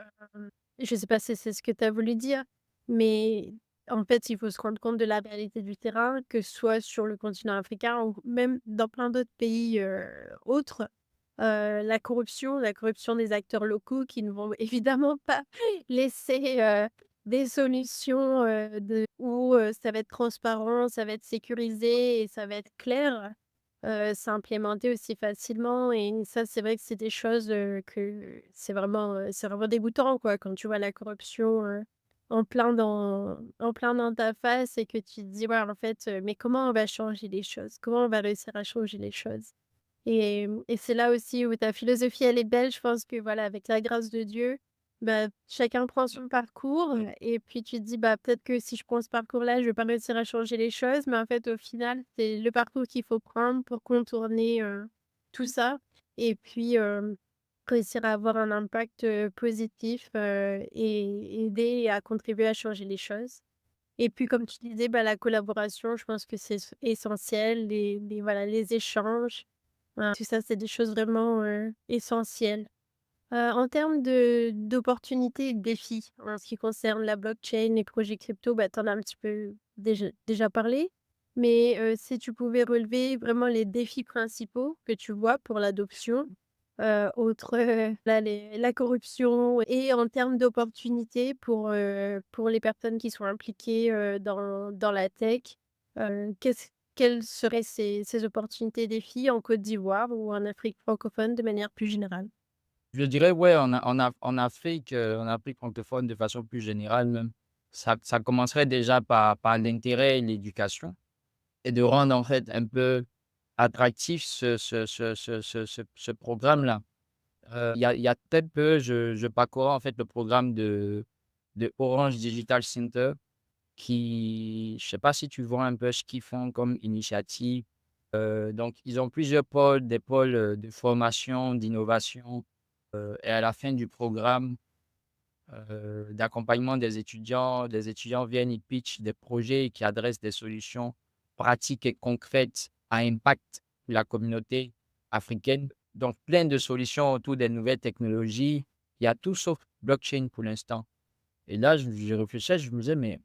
je sais pas si c'est ce que tu as voulu dire, mais en fait, il faut se rendre compte de la réalité du terrain, que ce soit sur le continent africain ou même dans plein d'autres pays, autres. La corruption des acteurs locaux qui ne vont évidemment pas laisser, des solutions, où, ça va être transparent, ça va être sécurisé et ça va être clair, s'implémenter aussi facilement et ça, c'est vrai que c'est des choses, que c'est vraiment dégoûtant, quoi, quand tu vois la corruption, en plein dans ta face et que tu te dis: «Ouais, en fait, mais comment on va changer les choses? Comment on va réussir à changer les choses?» Et c'est là aussi où ta philosophie, elle est belle. Je pense que voilà, avec la grâce de Dieu, bah, chacun prend son parcours et puis tu te dis: «Bah, peut-être que si je prends ce parcours-là, je vais pas réussir à changer les choses», mais en fait, au final, c'est le parcours qu'il faut prendre pour contourner, tout ça et puis, réussir à avoir un impact, positif, et aider à contribuer à changer les choses. Et puis comme tu disais, bah, la collaboration, je pense que c'est essentiel, les voilà, les échanges, tout ça, c'est des choses vraiment, essentielles. En termes d'opportunités et de défis, en ce qui concerne la blockchain, les projets crypto, bah, tu en as un petit peu déjà parlé. Mais, si tu pouvais relever vraiment les défis principaux que tu vois pour l'adoption, outre, là la corruption et en termes d'opportunités pour les personnes qui sont impliquées, dans la tech, quelles seraient ces opportunités et défis en Côte d'Ivoire ou en Afrique francophone de manière plus générale? Je dirais, ouais, en Afrique, en Afrique francophone de façon plus générale même, ça commencerait déjà par l'intérêt et l'éducation et de rendre en fait un peu attractif ce programme-là. Il y a très peu, je parcourais en fait le programme de Orange Digital Center qui je sais pas si tu vois un peu ce qu'ils font comme initiative. Donc ils ont plusieurs pôles, des pôles, de formation, d'innovation, et à la fin du programme, d'accompagnement des étudiants, les étudiants viennent, ils pitchent des projets qui adressent des solutions pratiques et concrètes à impact pour la communauté africaine. Donc plein de solutions autour des nouvelles technologies. Il y a tout sauf blockchain pour l'instant et là, je réfléchissais, je me disais: «Mais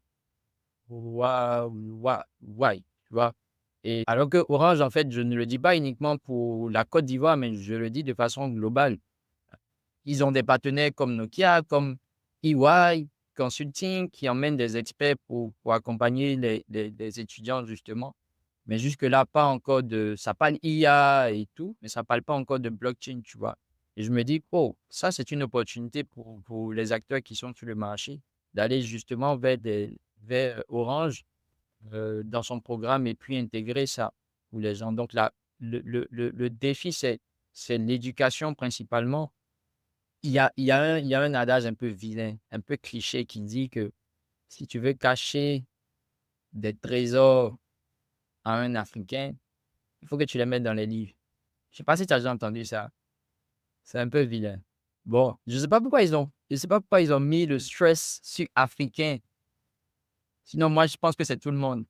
why?» Tu vois? Et alors que Orange, en fait, je ne le dis pas uniquement pour la Côte d'Ivoire, mais je le dis de façon globale. Ils ont des partenaires comme Nokia, comme EY Consulting qui emmènent des experts pour accompagner les étudiants justement. Mais jusque-là, pas encore de ça parle IA et tout, mais ça parle pas encore de blockchain, tu vois? Et je me dis: «Oh, ça, c'est une opportunité pour les acteurs qui sont sur le marché, d'aller justement vers Orange, dans son programme et puis intégrer ça pour les gens». Donc là, le défi, c'est l'éducation principalement. Il y a un adage un peu vilain, un peu cliché qui dit que si tu veux cacher des trésors à un Africain, il faut que tu les mettes dans les livres. Je sais pas si tu as déjà entendu ça. C'est un peu vilain. Bon, je sais pas pourquoi ils ont mis le stress sur africain. Sinon, moi, je pense que c'est tout le monde.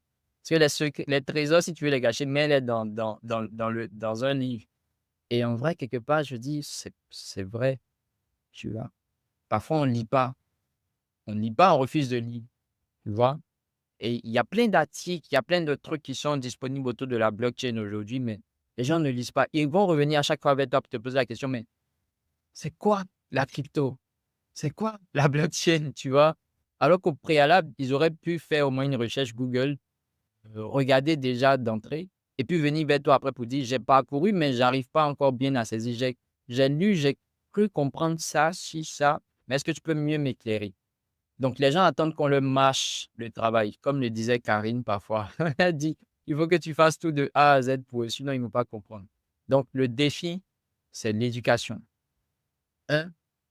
Parce que les trésors, si tu veux les cacher, mets-les dans un livre. Et en vrai, quelque part, je dis, c'est vrai, tu vois. Parfois, on ne lit pas. On ne lit pas, on refuse de lire, tu vois. Et il y a plein d'articles, il y a plein de trucs qui sont disponibles autour de la blockchain aujourd'hui, mais les gens ne lisent pas. Ils vont revenir à chaque fois avec toi pour te poser la question, mais c'est quoi la crypto? C'est quoi la blockchain, tu vois? Alors qu'au préalable, ils auraient pu faire au moins une recherche Google, regarder déjà d'entrée et puis venir vers toi après pour dire: «J'ai parcouru, mais j'arrive pas encore bien à saisir. J'ai lu, j'ai cru comprendre ça, ci, ça, mais est-ce que tu peux mieux m'éclairer?» Donc les gens attendent qu'on leur mâche le travail, comme le disait Karine parfois. Elle dit: «Il faut que tu fasses tout de A à Z pour eux, sinon ils ne vont pas comprendre». Donc le défi, c'est l'éducation.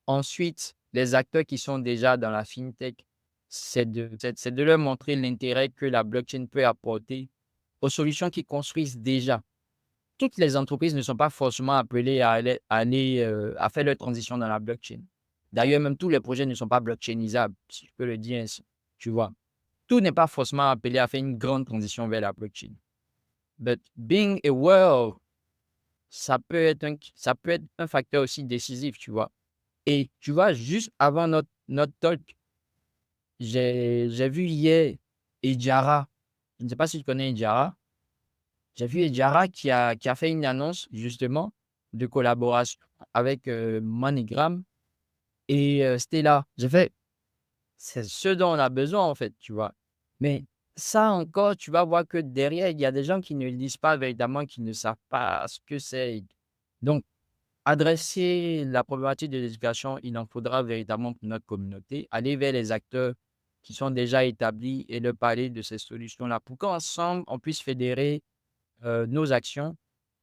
Ensuite, les acteurs qui sont déjà dans la fintech, c'est de leur montrer l'intérêt que la blockchain peut apporter aux solutions qu'ils construisent déjà. Toutes les entreprises ne sont pas forcément appelées à faire leur transition dans la blockchain. D'ailleurs, même tous les projets ne sont pas blockchainisables, si je peux le dire ainsi, tu vois? Tout n'est pas forcément appelé à faire une grande transition vers la blockchain. But being aware, ça peut être un facteur aussi décisif, tu vois? Et tu vois, juste avant notre talk, j'ai vu hier Edjara. Je ne sais pas si tu connais Edjara. J'ai vu Edjara qui a fait une annonce justement de collaboration avec, MoneyGram et Stella. J'ai fait: «C'est ce dont on a besoin en fait», tu vois? Mais ça encore, tu vas voir que derrière, il y a des gens qui ne lisent pas véritablement, qui ne savent pas ce que c'est. Donc adresser la problématique de l'éducation, il en faudra véritablement pour notre communauté. Aller vers les acteurs qui sont déjà établis et leur parler de ces solutions-là pour qu'ensemble, on puisse fédérer, nos actions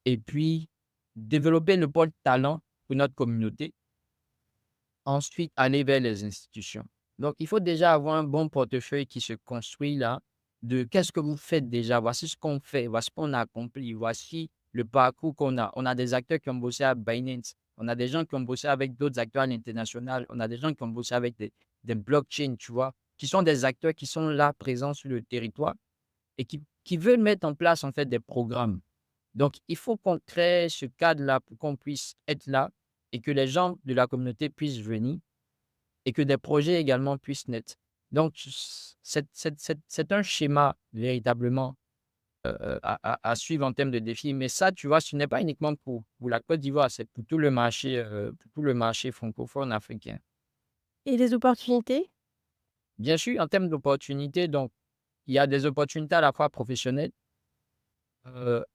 et puis développer le pôle talent pour notre communauté. ensuite aller vers les institutions. Donc, il faut déjà avoir un bon portefeuille qui se construit là, de qu'est-ce que vous faites déjà, voici ce qu'on fait, voici ce qu'on a accompli, voici le parcours qu'on a. On a des acteurs qui ont bossé à Binance, on a des gens qui ont bossé avec d'autres acteurs à l'international, on a des gens qui ont bossé avec des blockchains, tu vois, qui sont des acteurs qui sont là, présents sur le territoire et qui veulent mettre en place en fait des programmes. Donc, il faut qu'on crée ce cadre-là pour qu'on puisse être là et que les gens de la communauté puissent venir et que des projets également puissent naître. Donc, c'est un schéma véritablement à suivre en termes de défis. Mais ça, tu vois, ce n'est pas uniquement pour la Côte d'Ivoire, c'est pour tout le marché francophone africain. Et les opportunités? Bien sûr, en termes d'opportunités, donc, il y a des opportunités à la fois professionnelles,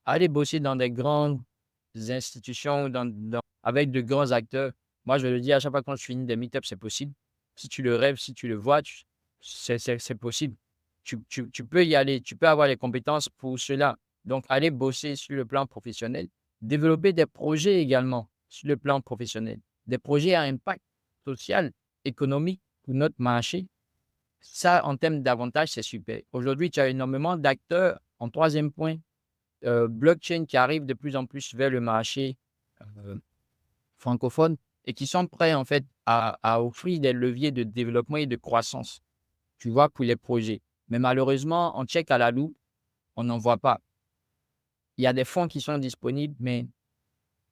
aller bosser dans des grandes institutions, avec de grands acteurs. Moi, je le dis à chaque fois quand je finis des meet-ups, c'est possible. Si tu le rêves, si tu le vois, c'est possible. Tu peux y aller, tu peux avoir les compétences pour cela. Donc, aller bosser sur le plan professionnel, développer des projets également sur le plan professionnel, des projets à impact social, économique pour notre marché. Ça, en termes d'avantages, c'est super. Aujourd'hui, tu as énormément d'acteurs. En troisième point, blockchain qui arrivent de plus en plus vers le marché euh, francophone et qui sont prêts en fait à offrir des leviers de développement et de croissance, tu vois, pour les projets. Mais malheureusement, on check à la loupe, on n'en voit pas. Il y a des fonds qui sont disponibles, mais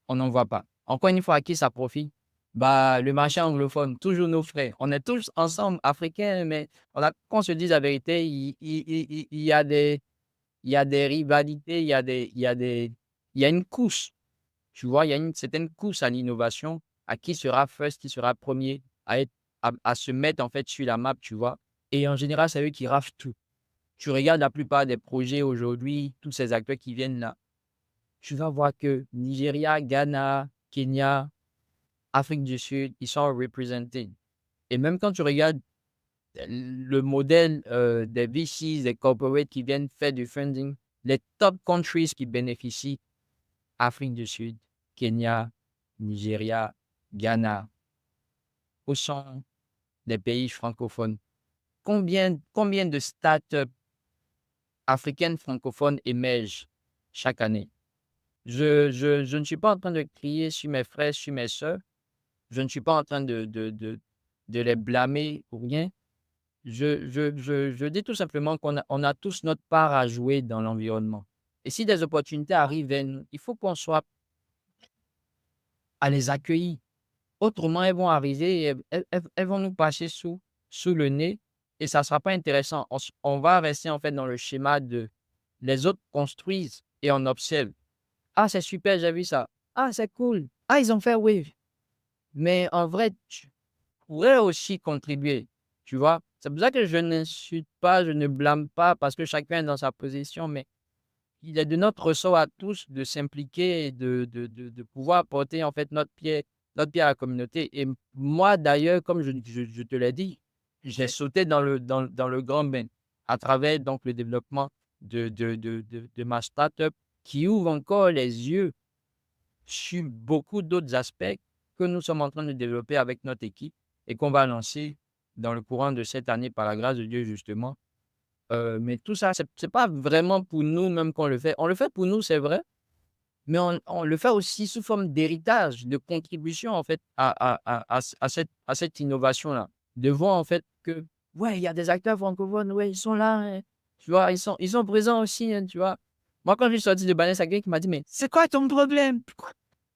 on n'en voit pas. Encore une fois, à qui ça profite? Bah, le marché anglophone, toujours nos frères. On est tous ensemble, africains, mais qu'on se dise la vérité, il y a des rivalités, il y a une course. Tu vois, il y a une certaine course à l'innovation, à qui sera first, qui sera premier, à se mettre en fait sur la map, tu vois. Et en général, c'est eux qui raflent tout. Tu regardes la plupart des projets aujourd'hui, tous ces acteurs qui viennent là, tu vas voir que Nigeria, Ghana, Kenya, Afrique du Sud, ils sont représentés. Et même quand tu regardes le modèle des VCs, des corporates qui viennent faire du funding, les top countries qui bénéficient, Afrique du Sud, Kenya, Nigeria, Ghana, où sont les pays francophones? Combien de startups africaines francophones émergent chaque année? Je ne suis pas en train de crier sur mes frères, sur mes sœurs. Je ne suis pas en train de les blâmer ou rien. Je dis tout simplement qu'on a tous notre part à jouer dans l'environnement. Et si des opportunités arrivent vers nous, il faut qu'on soit à les accueillir. Autrement, elles vont arriver et elles vont nous passer sous le nez et ça ne sera pas intéressant. On va rester en fait dans le schéma de les autres construisent et on observe. Ah, c'est super, j'ai vu ça. Ah, c'est cool. Ah, ils ont fait Wave. Mais en vrai, tu pourrais aussi contribuer. Tu vois? C'est pour ça que je n'insulte pas, je ne blâme pas parce que chacun est dans sa position, mais il est de notre ressort à tous de s'impliquer et de pouvoir apporter en fait notre pierre à la communauté. Et moi, d'ailleurs, comme je te l'ai dit, j'ai sauté dans le grand bain à travers donc le développement de ma startup qui ouvre encore les yeux sur beaucoup d'autres aspects que nous sommes en train de développer avec notre équipe et qu'on va lancer dans le courant de cette année par la grâce de Dieu, justement. Mais tout ça, c'est pas vraiment pour nous même qu'on le fait. On le fait pour nous, c'est vrai, mais on le fait aussi sous forme d'héritage, de contribution, en fait, à cette innovation-là. De voir, en fait, que, ouais, il y a des acteurs francophones, ouais, ils sont là, hein, tu vois, ils sont présents aussi, hein, tu vois. Moi, quand je suis sorti de Banès, il y a quelqu'un qui m'a dit, mais c'est quoi ton problème? Pourquoi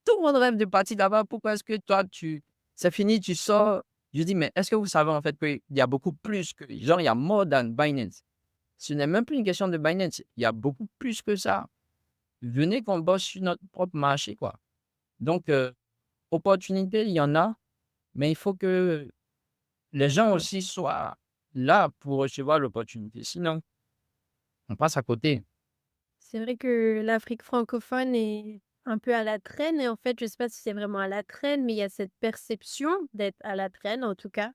tout le monde rêve de partir là-bas? Pourquoi est-ce que toi, c'est fini, tu sors? Je dis, mais est-ce que vous savez, en fait, qu'il y a beaucoup plus que, genre, il y a more than Binance. Ce n'est même plus une question de Binance. Il y a beaucoup plus que ça. Venez qu'on bosse sur notre propre marché, quoi. Donc, opportunité, il y en a, mais il faut que les gens aussi soient là pour recevoir l'opportunité. Sinon, on passe à côté. C'est vrai que l'Afrique francophone est un peu à la traîne et en fait, je sais pas si c'est vraiment à la traîne, mais il y a cette perception d'être à la traîne, en tout cas,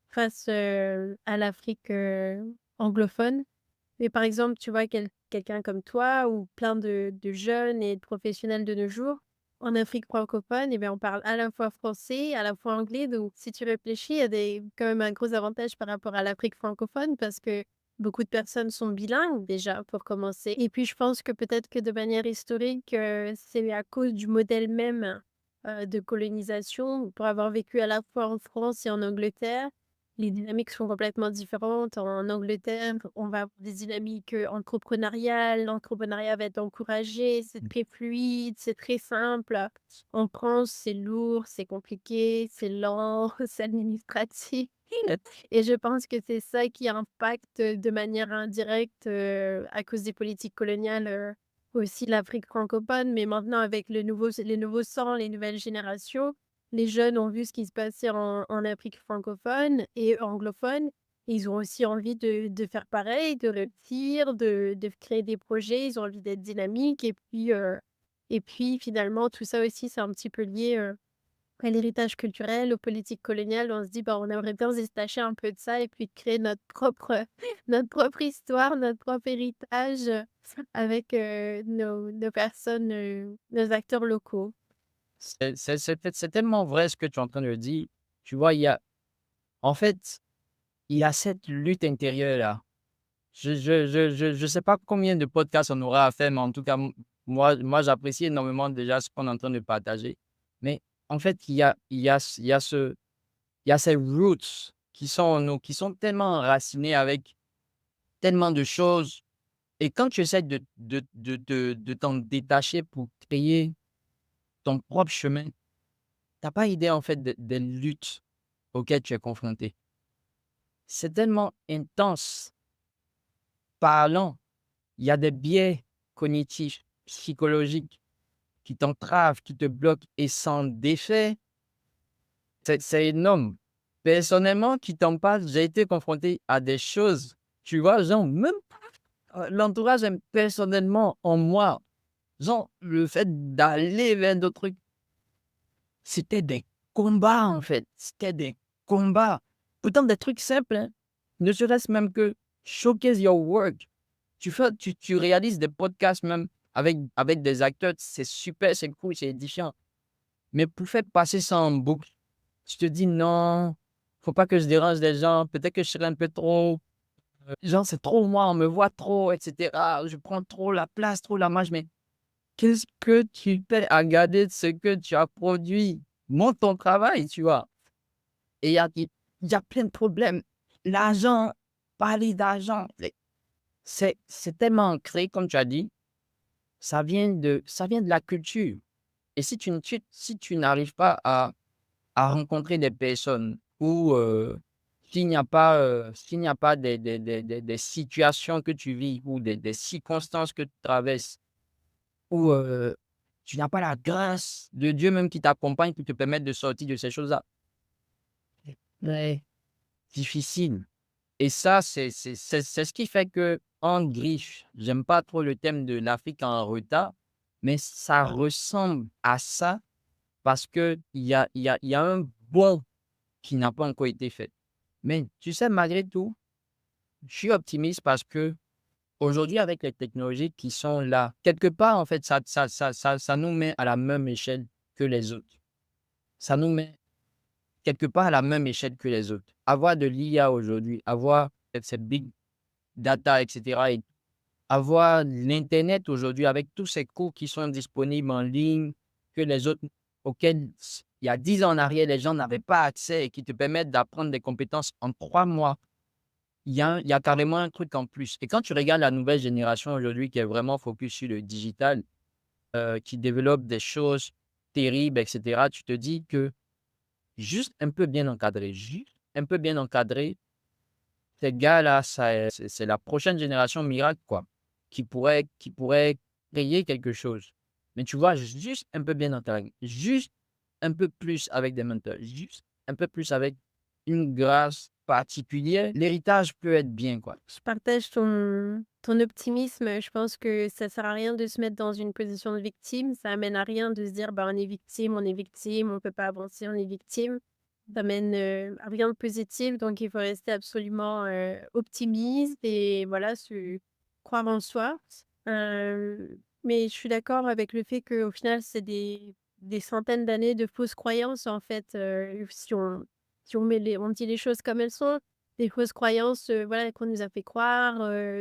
face, à l'Afrique, anglophone. Mais par exemple, tu vois quelqu'un comme toi ou plein de jeunes et de professionnels de nos jours, en Afrique francophone, eh bien, on parle à la fois français, à la fois anglais. Donc, si tu réfléchis, il y a quand même un gros avantage par rapport à l'Afrique francophone parce que beaucoup de personnes sont bilingues déjà, pour commencer. Et puis, je pense que peut-être que de manière historique, c'est à cause du modèle même de colonisation. Pour avoir vécu à la fois en France et en Angleterre, les dynamiques sont complètement différentes. En Angleterre, on va avoir des dynamiques, entrepreneuriales. L'entrepreneuriat va être encouragé, c'est très fluide, c'est très simple. En France, c'est lourd, c'est compliqué, c'est lent, c'est administratif et je pense que c'est ça qui impacte, de manière indirecte, à cause des politiques coloniales, aussi l'Afrique francophone. Mais maintenant avec les nouveaux sangs, les nouvelles générations, les jeunes ont vu ce qui se passait en Afrique francophone et anglophone et ils ont aussi envie de faire pareil, de réussir, de créer des projets. Ils ont envie d'être dynamiques et puis finalement tout ça aussi c'est un petit peu lié, à l'héritage culturel, aux politiques coloniales. On se dit: «Bah, on aimerait bien se détacher un peu de ça et puis de créer notre propre, notre propre histoire, notre propre héritage, avec, nos personnes, nos acteurs locaux». C'est tellement vrai ce que tu es en train de dire. Tu vois, en fait, il y a cette lutte intérieure-là. Je sais pas combien de podcasts on aura à faire, mais en tout cas, moi, j'apprécie énormément déjà ce qu'on est en train de partager. Mais en fait, il y a ces roots qui sont en nous, qui sont tellement enracinés avec tellement de choses. Et quand tu essaies de t'en détacher pour créer ton propre chemin, tu pas idée en fait des luttes auxquelles tu es confronté. C'est tellement intense, parlant. Il y a des biais cognitifs, psychologiques qui t'entravent, qui te bloquent et sans défait, c'est énorme. Personnellement, qui t'en parle, j'ai été confronté à des choses, tu vois, genre même l'entourage aime personnellement en moi, genre le fait d'aller vers d'autres trucs, c'était des combats en fait, c'était des combats. Pourtant des trucs simples, hein, ne serait-ce même que showcase your work. Tu réalises des podcasts même avec des acteurs, c'est super, c'est cool, c'est édifiant. Mais pour faire passer ça en boucle, tu te dis: «Non, faut pas que je dérange les gens, peut-être que je serai un peu trop, genre c'est trop moi, on me voit trop et cetera, je prends trop la place, trop la marge». Mais qu'est-ce que tu fais à garder ce que tu as produit? Montre ton travail, tu vois? Et il y a plein de problèmes. L'argent, parler d'argent, c'est tellement ancré comme tu as dit, ça vient de la culture. Et si tu n'arrives pas à rencontrer des personnes ou s'il n'y a pas des situations que tu vis ou des circonstances que tu traverses où, tu n'as pas la grâce de Dieu même qui t'accompagne pour te permettre de sortir de ces choses-là, c'est très difficile. Et ça, c'est ce qui fait qu'en griffe, j'aime pas trop le thème de l'Afrique en retard, mais ça ressemble à ça parce qu'il y a un bond qui n'a pas encore été fait. Mais tu sais, malgré tout, je suis optimiste parce qu'aujourd'hui, avec les technologies qui sont là, quelque part, en fait, ça nous met à la même échelle que les autres. Ça nous met quelque part à la même échelle que les autres. Avoir de l'IA aujourd'hui, avoir cette big data, et cetera, et avoir l'internet aujourd'hui avec tous ces cours qui sont disponibles en ligne, que les autres auxquels il y a 10 ans en arrière, les gens n'avaient pas accès et qui te permettent d'apprendre des compétences en 3 mois. Il y a carrément un truc en plus. Et quand tu regardes la nouvelle génération aujourd'hui qui est vraiment focus sur le digital, qui développe des choses terribles, et cetera, tu te dis que juste un peu bien encadré, juste un peu bien encadré, ces gars-là, c'est la prochaine génération miracle, quoi, qui pourrait créer quelque chose. Mais tu vois, juste un peu bien encadré, juste un peu plus avec des mentors, juste un peu plus avec une grâce particulière, l'héritage peut être bien, quoi. Je partage ton optimisme. Je pense que ça sert à rien de se mettre dans une position de victime. Ça amène à rien de se dire: «Bah, on est victime, on peut pas avancer, on est victime». Ça mène, à rien de positif, donc il faut rester absolument, optimiste et voilà, se croire en soi. Mais je suis d'accord avec le fait qu'au final, c'est des des centaines d'années de fausses croyances, en fait, si on dit les choses comme elles sont, des fausses croyances, voilà, qu'on nous a fait croire,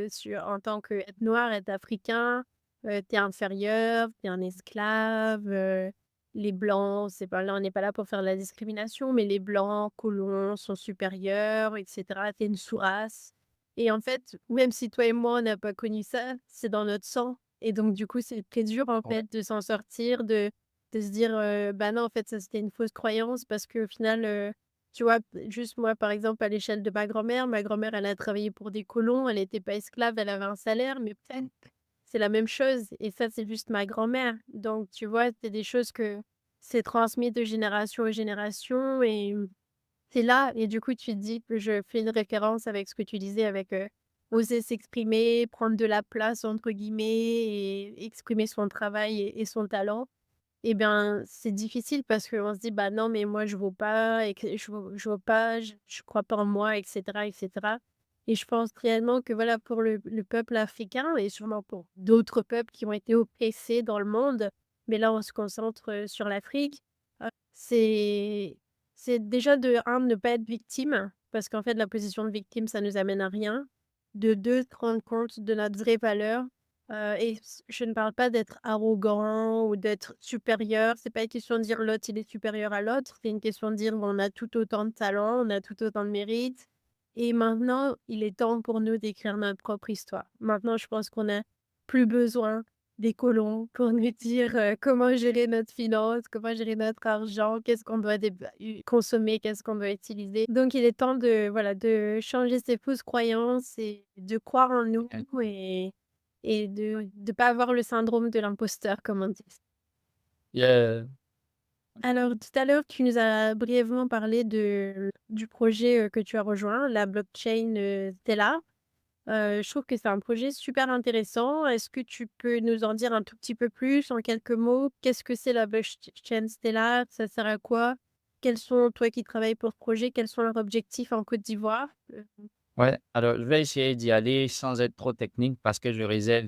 sur en tant qu'être noir, être africain, tu inférieur, t'es un esclave, les blancs, c'est pas là on n'est pas là pour faire de la discrimination, mais les blancs, colons sont supérieurs et cetera. Tu une sous-race et en fait, même si toi et moi, on n'a pas connu ça, c'est dans notre sang et donc du coup, c'est très dur, en Ouais, fait, de s'en sortir, de se dire, «Bah, non, en fait, ça, c'était une fausse croyance» parce qu'au final, tu vois? Juste moi, par exemple, à l'échelle de ma grand-mère, elle a travaillé pour des colons, elle était pas esclave, elle avait un salaire, mais peut-être c'est la même chose et ça, c'est juste ma grand-mère. Donc tu vois, c'est des choses que c'est transmis de génération en génération et c'est là et du coup, tu te dis que je fais une référence avec ce que tu disais avec, oser s'exprimer, «prendre de la place» entre guillemets et exprimer son travail et son talent. Et bien, c'est difficile parce qu'on se dit: «Bah, non, mais moi, je vaux pas et que je vaux pas, je crois pas en moi» et cetera et je pense réellement que, voilà, pour le peuple africain et sûrement pour d'autres peuples qui ont été oppressés dans le monde, mais là, on se concentre, sur l'Afrique, c'est déjà de un ne pas être victime, parce qu'en fait, la position de victime, ça nous amène à rien. De 2 se rendre compte de notre vraie valeur. Et je ne parle pas d'être arrogant ou d'être supérieur. C'est pas une question de dire l'autre, il est supérieur à l'autre. C'est une question de dire: «On a tout autant de talent, on a tout autant de mérite et maintenant, il est temps pour nous d'écrire notre propre histoire». Maintenant, je pense qu'on a plus besoin des colons pour nous dire, comment gérer notre finance, comment gérer notre argent, qu'est-ce qu'on doit consommer, qu'est-ce qu'on doit utiliser. Donc il est temps de, voilà, de changer ces fausses croyances et de croire en nous ouais, et de pas avoir le syndrome de l'imposteur, comme on dit. yeah, Alors tout à l'heure, tu nous as brièvement parlé du projet, que tu as rejoint, la blockchain, Stellar. Je trouve que c'est un projet super intéressant. Est-ce que tu peux nous en dire un tout petit peu plus en quelques mots? Qu'est-ce que c'est la blockchain Stellar? Ça sert à quoi? Quels sont, toi qui travailles pour ce projet, quels sont leurs objectifs en Côte d'Ivoire? ouais. Alors, je vais essayer d'y aller sans être trop technique parce que je réserve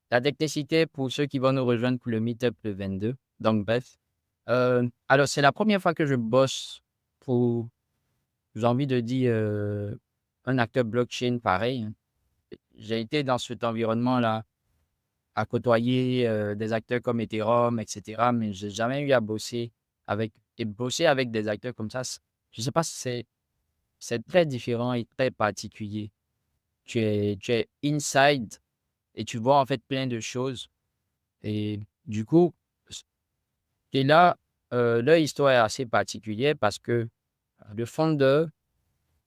la technicité pour ceux qui vont nous rejoindre pour le meet-up le 22. Donc, bref. Alors, c'est la première fois que je bosse pour, j'ai envie de dire, un acteur blockchain pareil, hein. J'ai été dans cet environnement-là à côtoyer des acteurs comme Ethereum, etc. Mais j'ai jamais eu à bosser avec des acteurs comme ça. Je sais pas si c'est très différent et très particulier. Tu es inside et tu vois en fait plein de choses. Et du coup, et là, leur histoire est assez particulière parce que le fondeur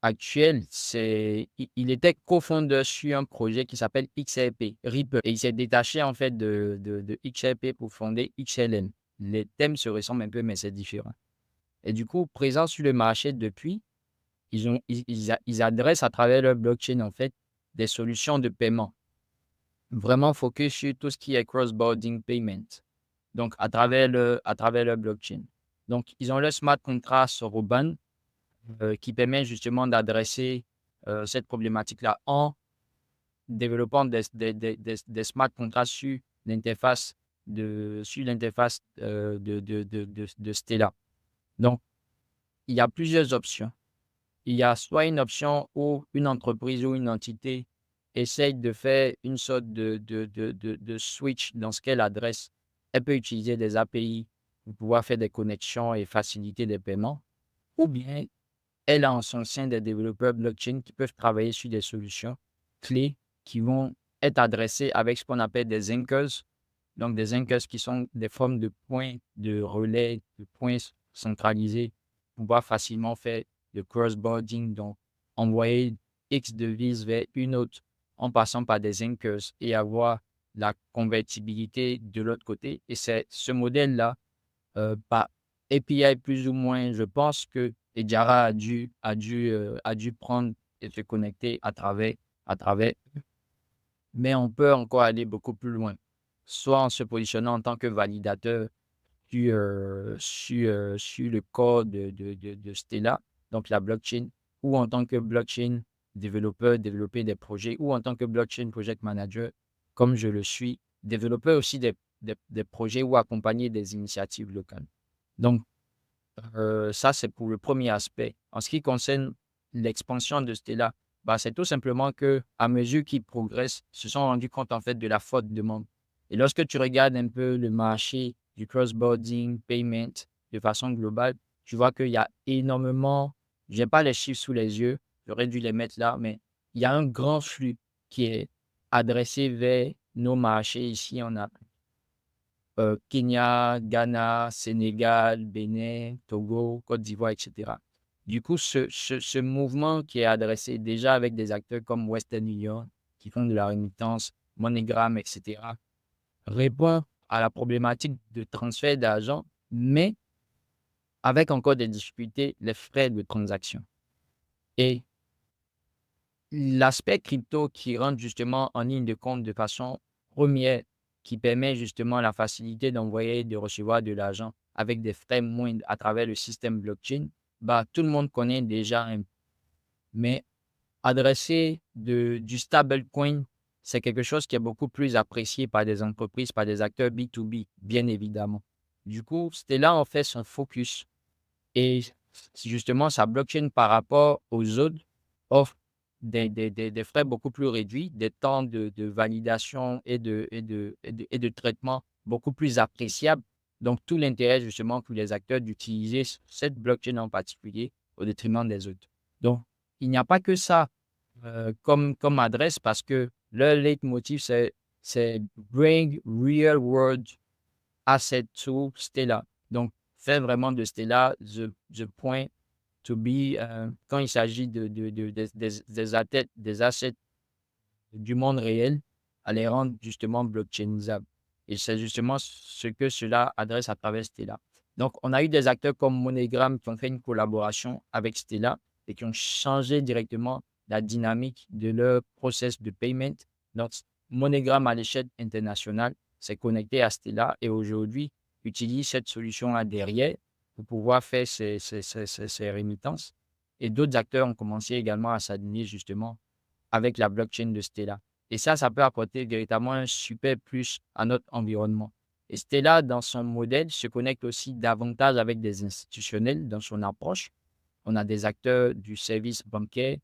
actuel, il était cofondeur sur un projet qui s'appelle XRP, Ripple. Et il s'est détaché en fait de XRP pour fonder XLM. Les thèmes se ressemblent un peu, mais c'est différent. Et du coup, présents sur le marché depuis, ils adressent à travers leur blockchain en fait des solutions de paiement. Vraiment focus sur tout ce qui est cross-boarding payment. Donc, à travers le blockchain. Donc, ils ont le smart contract sur Ruban qui permet justement d'adresser cette problématique-là en développant des smart contracts sur l'interface de Stella. Donc, il y a plusieurs options. Il y a soit une option où une entreprise ou une entité essaye de faire une sorte de switch dans ce qu'elle adresse. Elle peut utiliser des API pour pouvoir faire des connexions et faciliter des paiements. Ou bien, elle a en son sein des développeurs blockchain qui peuvent travailler sur des solutions clés qui vont être adressées avec ce qu'on appelle des anchors. Donc, des anchors qui sont des formes de points de relais, de points centralisés pour pouvoir facilement faire le cross-boarding, donc envoyer X devises vers une autre en passant par des anchors et avoir la convertibilité de l'autre côté. Et c'est ce modèle-là, par API plus ou moins, je pense que Edjara a dû prendre et se connecter à travers, mais on peut encore aller beaucoup plus loin, soit en se positionnant en tant que validateur sur le corps de Stella, donc la blockchain, ou en tant que blockchain développeur, développer des projets, ou en tant que blockchain project manager, comme je le suis, développer aussi des projets ou accompagner des initiatives locales. Donc, ça, c'est pour le premier aspect. En ce qui concerne l'expansion de Stella, bah, c'est tout simplement que à mesure qu'ils progressent, ils se sont rendus compte en fait de la forte demande. Et lorsque tu regardes un peu le marché du cross-boarding, payment de façon globale, tu vois qu'il y a énormément, je n'ai pas les chiffres sous les yeux, j'aurais dû les mettre là, mais il y a un grand flux qui est adressé vers nos marchés ici en Afrique. Kenya, Ghana, Sénégal, Bénin, Togo, Côte d'Ivoire, et cetera. Du coup, ce mouvement qui est adressé déjà avec des acteurs comme Western Union, qui font de la remittance, MoneyGram, et cetera, répond à la problématique de transfert d'argent, mais avec encore des difficultés, les frais de transaction. Et l'aspect crypto qui rentre justement en ligne de compte de façon première, qui permet justement la facilité d'envoyer et de recevoir de l'argent avec des frais moindres à travers le système blockchain, bah, tout le monde connaît déjà. Mais adresser du stablecoin, c'est quelque chose qui est beaucoup plus apprécié par des entreprises, par des acteurs B2B, bien évidemment. Du coup, c'était là en fait son focus. Et justement, sa blockchain par rapport aux autres offre des frais beaucoup plus réduits, des temps de validation et de traitement beaucoup plus appréciables. Donc, tout l'intérêt justement pour les acteurs d'utiliser cette blockchain en particulier au détriment des autres. Donc, il n'y a pas que ça comme adresse parce que leur leitmotiv, c'est Bring Real World Asset to Stella. Donc, faire vraiment de Stella the point to be quand il s'agit des assets du monde réel, à les rendre justement blockchainisables. Et c'est justement ce que cela adresse à travers Stella. Donc, on a eu des acteurs comme MoneyGram qui ont fait une collaboration avec Stella et qui ont changé directement la dynamique de leur process de paiement. Donc, MoneyGram à l'échelle internationale s'est connecté à Stella et aujourd'hui utilise cette solution-là derrière pour pouvoir faire ses remittances. Et d'autres acteurs ont commencé également à s'aligner justement avec la blockchain de Stella. Et ça peut apporter véritablement un super plus à notre environnement. Et Stella, dans son modèle, se connecte aussi davantage avec des institutionnels dans son approche. On a des acteurs du service bancaire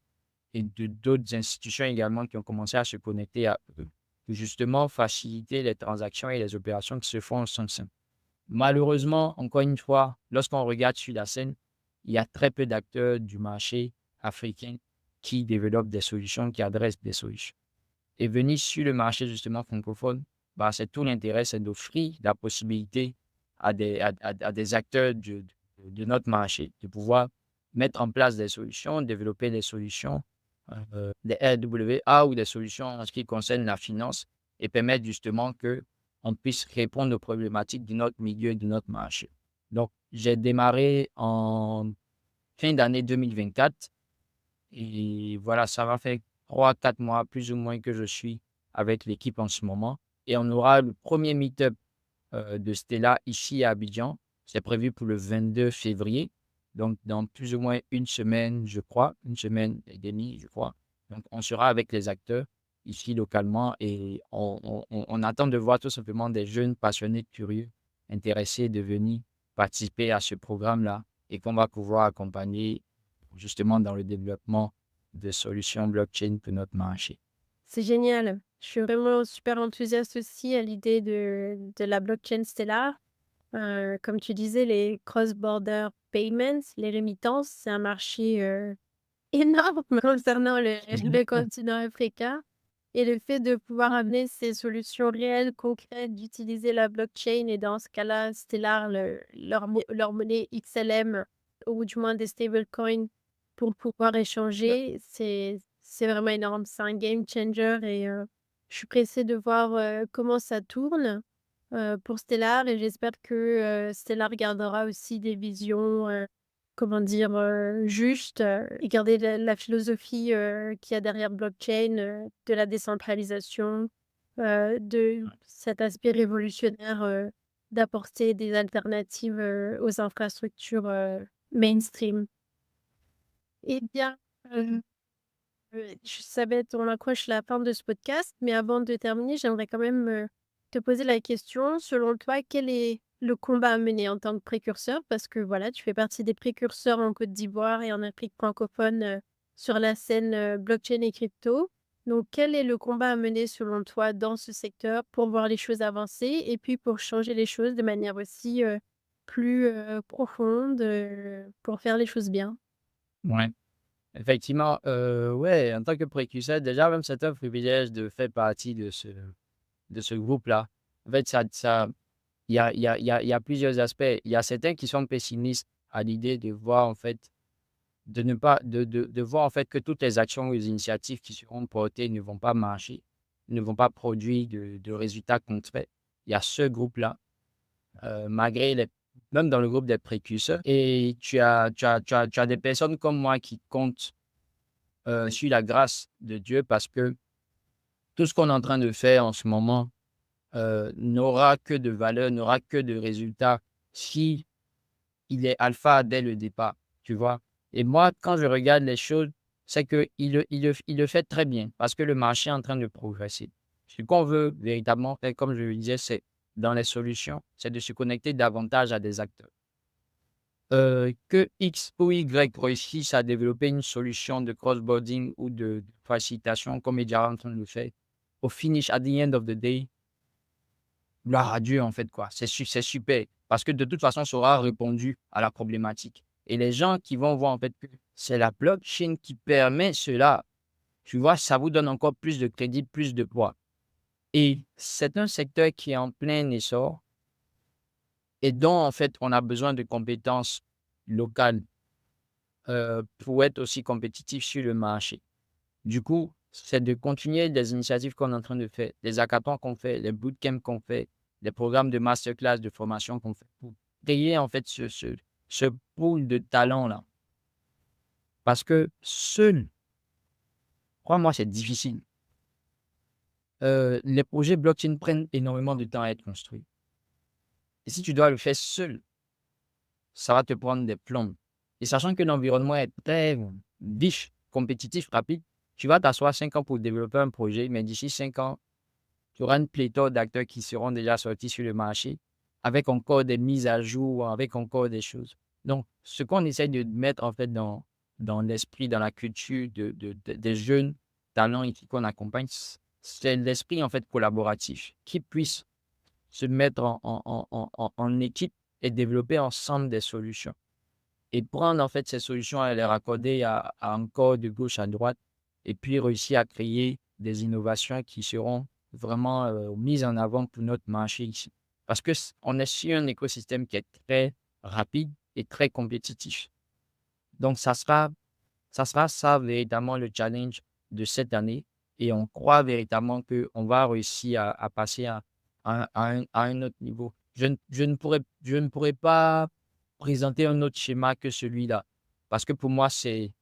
et de d'autres institutions également qui ont commencé à se connecter à eux pour justement faciliter les transactions et les opérations qui se font en son sein. Malheureusement, encore une fois, lorsqu'on regarde sur la scène, il y a très peu d'acteurs du marché africain qui développent des solutions, qui adressent des solutions. Et venir sur le marché justement francophone, bah, c'est tout l'intérêt, c'est d'offrir la possibilité à des acteurs de notre marché de pouvoir mettre en place des solutions, développer des solutions, des RWA ou des solutions en ce qui concerne la finance et permettre justement que on puisse répondre aux problématiques de notre milieu et de notre marché. Donc, j'ai démarré en fin d'année 2024 et voilà, ça va faire 3 4 mois plus ou moins que je suis avec l'équipe en ce moment. Et on aura le premier meet-up de Stella ici à Abidjan. C'est prévu pour le 22 février. Donc, dans plus ou moins une semaine, je crois, une semaine et demie, je crois. Donc, on sera avec les acteurs ici localement et on attend de voir tout simplement des jeunes passionnés, curieux, intéressés de venir participer à ce programme-là et qu'on va pouvoir accompagner justement dans le développement de solutions blockchain pour notre marché. C'est génial. Je suis vraiment super enthousiaste aussi à l'idée de la blockchain Stellar. Comme tu disais, les cross-border payments, les remittances, c'est un marché, énorme concernant le continent africain et le fait de pouvoir amener ces solutions réelles, concrètes, d'utiliser la blockchain et dans ce cas-là, Stellar, leur monnaie XLM ou du moins des stablecoins pour pouvoir échanger, c'est vraiment énorme. C'est un game changer et je suis pressée de voir, comment ça tourne, pour Stellar et j'espère que, Stellar gardera aussi des visions, comment dire? Juste, et garder la philosophie, qu'il y a derrière blockchain, de la décentralisation, de cet aspect révolutionnaire, d'apporter des alternatives, aux infrastructures, mainstream. Eh bien, ça va être on approche la fin de ce podcast, mais avant de terminer, j'aimerais quand même, te posais la question, selon toi, quel est le combat à mener en tant que précurseur? Parce que voilà, tu fais partie des précurseurs en Côte d'Ivoire et en Afrique francophone, sur la scène, blockchain et crypto. Donc quel est le combat à mener selon toi dans ce secteur pour voir les choses avancer et puis pour changer les choses de manière aussi, plus, profonde, pour faire les choses bien? Ouais. Effectivement, ouais, en tant que précurseur, déjà même c'est un privilège de faire partie de ce groupe-là. En fait, ça il y a plusieurs aspects. Il y a certains qui sont pessimistes à l'idée de voir en fait de ne pas de voir en fait que toutes les actions ou les initiatives qui seront portées ne vont pas marcher, ne vont pas produire de résultats concrets. Il y a ce groupe-là, malgré les même dans le groupe des précurseurs et tu as des personnes comme moi qui comptent, sur la grâce de Dieu parce que tout ce qu'on est en train de faire en ce moment, n'aura que de valeur, n'aura que de résultats si il est alpha dès le départ, tu vois? Et moi, quand je regarde les choses, c'est qu'il le fait très bien parce que le marché est en train de progresser. Ce qu'on veut véritablement faire, comme je le disais, c'est dans les solutions, c'est de se connecter davantage à des acteurs. Que X ou Y réussisse à développer une solution de cross-boarding ou de facilitation comme Edjara est en train de le faire, au finish, at the end of the day, gloire à Dieu, en fait, quoi. C'est super parce que de toute façon, ça aura répondu à la problématique et les gens qui vont voir, en fait, que c'est la blockchain qui permet cela, tu vois? Ça vous donne encore plus de crédit, plus de poids et c'est un secteur qui est en plein essor et dont, en fait, on a besoin de compétences locales, pour être aussi compétitif sur le marché. Du coup, c'est de continuer les initiatives qu'on est en train de faire, les hackathons qu'on fait, les bootcamps qu'on fait, les programmes de masterclass, de formation qu'on fait pour créer en fait ce pool de talents-là. Parce que seul, crois-moi, c'est difficile. Les projets blockchain prennent énormément de temps à être construits. Et si tu dois le faire seul, ça va te prendre des plombes. Et sachant que l'environnement est très riche, compétitif, rapide, tu vas t'asseoir 5 ans pour développer un projet, mais d'ici 5 ans, tu auras une pléthore d'acteurs qui seront déjà sortis sur le marché, avec encore des mises à jour, avec encore des choses. Donc, ce qu'on essaie de mettre en fait dans l'esprit, dans la culture des jeunes talents ici qu'on accompagne, c'est l'esprit en fait collaboratif, qui puisse se mettre en équipe et développer ensemble des solutions. Et prendre en fait ces solutions et les raccorder à encore de gauche à droite, et puis réussir à créer des innovations qui seront vraiment, mises en avant pour notre marché ici. Parce que on est sur un écosystème qui est très rapide et très compétitif. Donc ça sera ça véritablement le challenge de cette année et on croit véritablement qu'on va réussir à passer à un autre niveau. Je ne pourrais pas présenter un autre schéma que celui-là parce que pour moi, c'est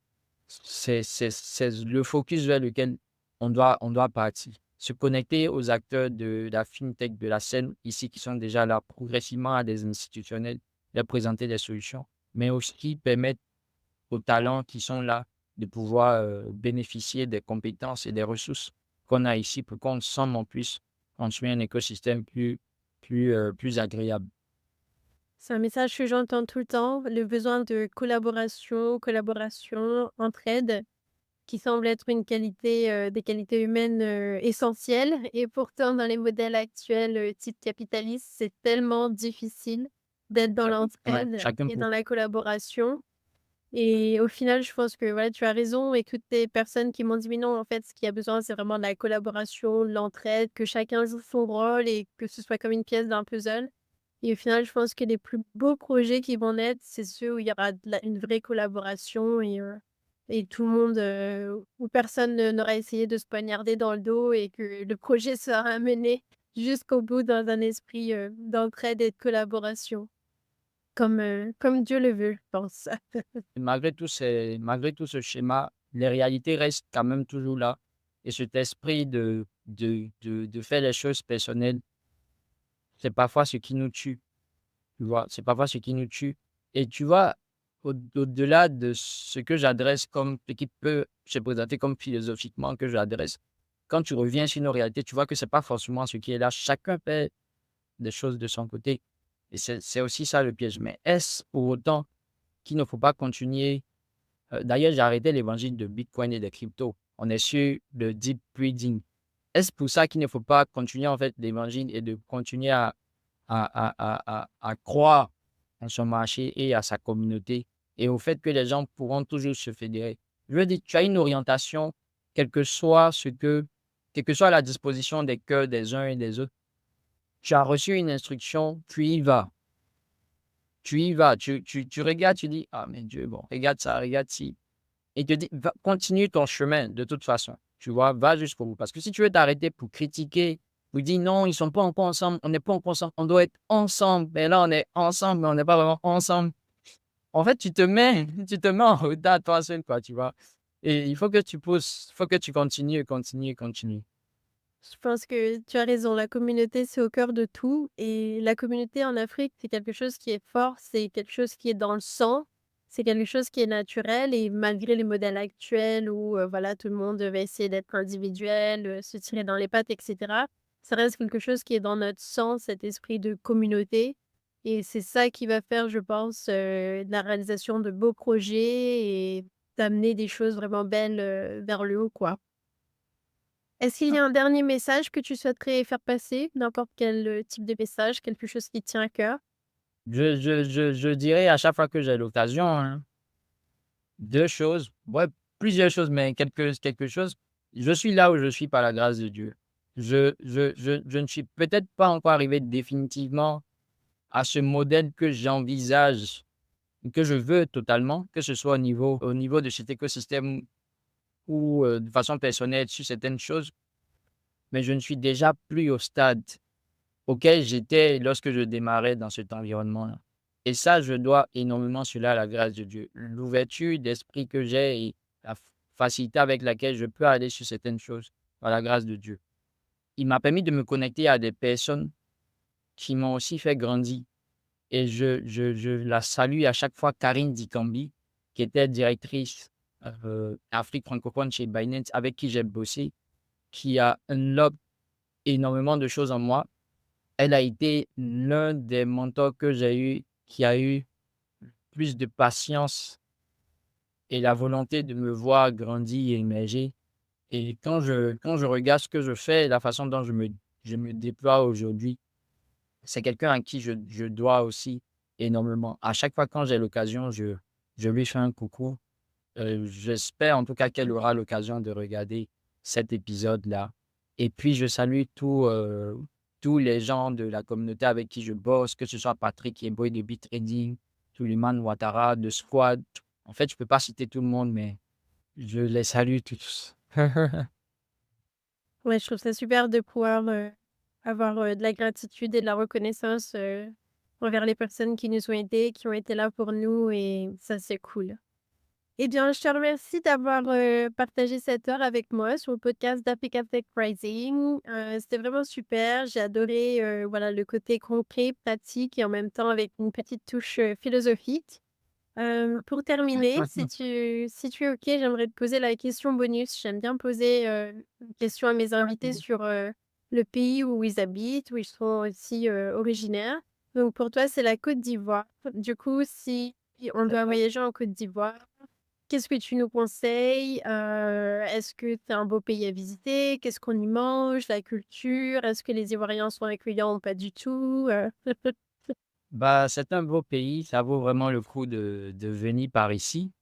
le focus vers lequel on doit partir. Se connecter aux acteurs de la fintech, de la scène ici qui sont déjà là progressivement à des institutionnels, leur présenter des solutions, mais aussi permettre aux talents qui sont là, de pouvoir, bénéficier des compétences et des ressources qu'on a ici pour qu'ensemble on puisse construire un écosystème plus agréable. C'est un message que j'entends tout le temps, le besoin de collaboration, entraide, qui semble être une qualité, des qualités humaines, essentielles et pourtant dans les modèles actuels, type capitaliste, c'est tellement difficile d'être dans Ouais, l'entraide chacun et pour dans la collaboration et au final, je pense que, voilà, tu as raison et toutes les personnes qui m'ont dit: «Mais non, en fait, ce qu'il y a besoin, c'est vraiment de la collaboration, de l'entraide, que chacun joue son rôle et que ce soit comme une pièce d'un puzzle». Et au final, je pense que les plus beaux projets qui vont naître, c'est ceux où il y aura de la une vraie collaboration et tout le monde, où personne n'aura essayé de se poignarder dans le dos et que le projet sera mené jusqu'au bout dans un esprit, d'entraide et de collaboration comme Dieu le veut, je pense. malgré tout ce schéma, les réalités restent quand même toujours là et cet esprit de faire les choses personnelles, c'est parfois ce qui nous tue, tu vois? C'est parfois ce qui nous tue et tu vois, au-delà de ce que j'adresse comme ce qui peut se présenter comme philosophiquement que j'adresse, quand tu reviens sur nos réalités, tu vois que c'est pas forcément ce qui est là. Chacun fait des choses de son côté. Et c'est aussi ça le piège. Mais est-ce pour autant qu'il ne faut pas continuer? D'ailleurs, j'ai arrêté l'évangile de Bitcoin et des cryptos. On est sur le deep breathing. Est-ce pour ça qu'il ne faut pas continuer en fait l'évangile et de continuer à croire en son marché et à sa communauté et au fait que les gens pourront toujours se fédérer? Je veux dire, tu as une orientation, quel que soit quelle que soit la disposition des cœurs des uns et des autres. Tu as reçu une instruction, tu y vas. Tu y vas, tu regardes, tu dis, ah, mais Dieu, bon, regarde ça, regarde ci. Et il te dit, continue ton chemin de toute façon. Tu vois, va jusqu'au bout. Parce que si tu veux t'arrêter pour critiquer, pour dire non, ils ne sont pas encore ensemble, on n'est pas encore ensemble, on doit être ensemble. Mais là, on est ensemble, mais on n'est pas vraiment ensemble. En fait, tu te mets en retard toi seul, quoi, tu vois. Et il faut que tu pousses, il faut que tu continues, continues, continues. Je pense que tu as raison, la communauté, c'est au cœur de tout et la communauté en Afrique, c'est quelque chose qui est fort, c'est quelque chose qui est dans le sang, c'est quelque chose qui est naturel et malgré les modèles actuels où, voilà, tout le monde va essayer d'être individuel, se tirer dans les pattes et cetera, ça reste quelque chose qui est dans notre sang, cet esprit de communauté et c'est ça qui va faire, je pense, de la réalisation de beaux projets et d'amener des choses vraiment belles, vers le haut, quoi. Est-ce qu'il y a un dernier message que tu souhaiterais faire passer? N'importe quel, type de message, quelque chose qui te tient à cœur? Je dirais à chaque fois que j'ai l'occasion, hein, deux choses, ouais, plusieurs choses, mais quelque chose. Je suis là où je suis par la grâce de Dieu. Je ne suis peut-être pas encore arrivé définitivement à ce modèle que j'envisage, que je veux totalement, que ce soit au niveau de cet écosystème ou de façon personnelle sur certaines choses, mais je ne suis déjà plus au stade auquel j'étais lorsque je démarrais dans cet environnement-là. Et ça, je dois énormément cela à la grâce de Dieu. L'ouverture d'esprit que j'ai et la facilité avec laquelle je peux aller sur certaines choses par la grâce de Dieu. Il m'a permis de me connecter à des personnes qui m'ont aussi fait grandir. Et je la salue à chaque fois, Karine Dikambi, qui était directrice Afrique francophone chez Binance, avec qui j'ai bossé, qui a unlock énormément de choses en moi. Elle a été l'un des mentors que j'ai eu, qui a eu plus de patience et la volonté de me voir grandir et émerger. Et quand je regarde ce que je fais, la façon dont je me déploie aujourd'hui, c'est quelqu'un à qui je dois aussi énormément. À chaque fois quand j'ai l'occasion, je lui fais un coucou. J'espère en tout cas qu'elle aura l'occasion de regarder cet épisode-là. Et puis, je salue tous les gens de la communauté avec qui je bosse, que ce soit Patrick Yeboy de BitTrading, Suleiman Ouattara de Squad. En fait, je ne peux pas citer tout le monde, mais je les salue tous. Ouais, je trouve ça super de pouvoir, avoir, de la gratitude et de la reconnaissance, envers les personnes qui nous ont aidés, qui ont été là pour nous et ça, c'est cool. Eh bien, je te remercie d'avoir, partagé cette heure avec moi sur le podcast d'Africa Tech Rising. C'était vraiment super. J'ai adoré, voilà, le côté concret, pratique et en même temps avec une petite touche, philosophique. Pour terminer, si tu es OK, j'aimerais te poser la question bonus. J'aime bien poser, une question à mes invités sur, le pays où ils habitent, où ils sont aussi, originaires. Donc pour toi, c'est la Côte d'Ivoire. Du coup, si on doit voyager en Côte d'Ivoire, qu'est-ce que tu nous conseilles? Est-ce que c'est un beau pays à visiter? Qu'est-ce qu'on y mange? La culture? Est-ce que les Ivoiriens sont accueillants ou pas du tout? Bah, c'est un beau pays, ça vaut vraiment le coup de venir par ici.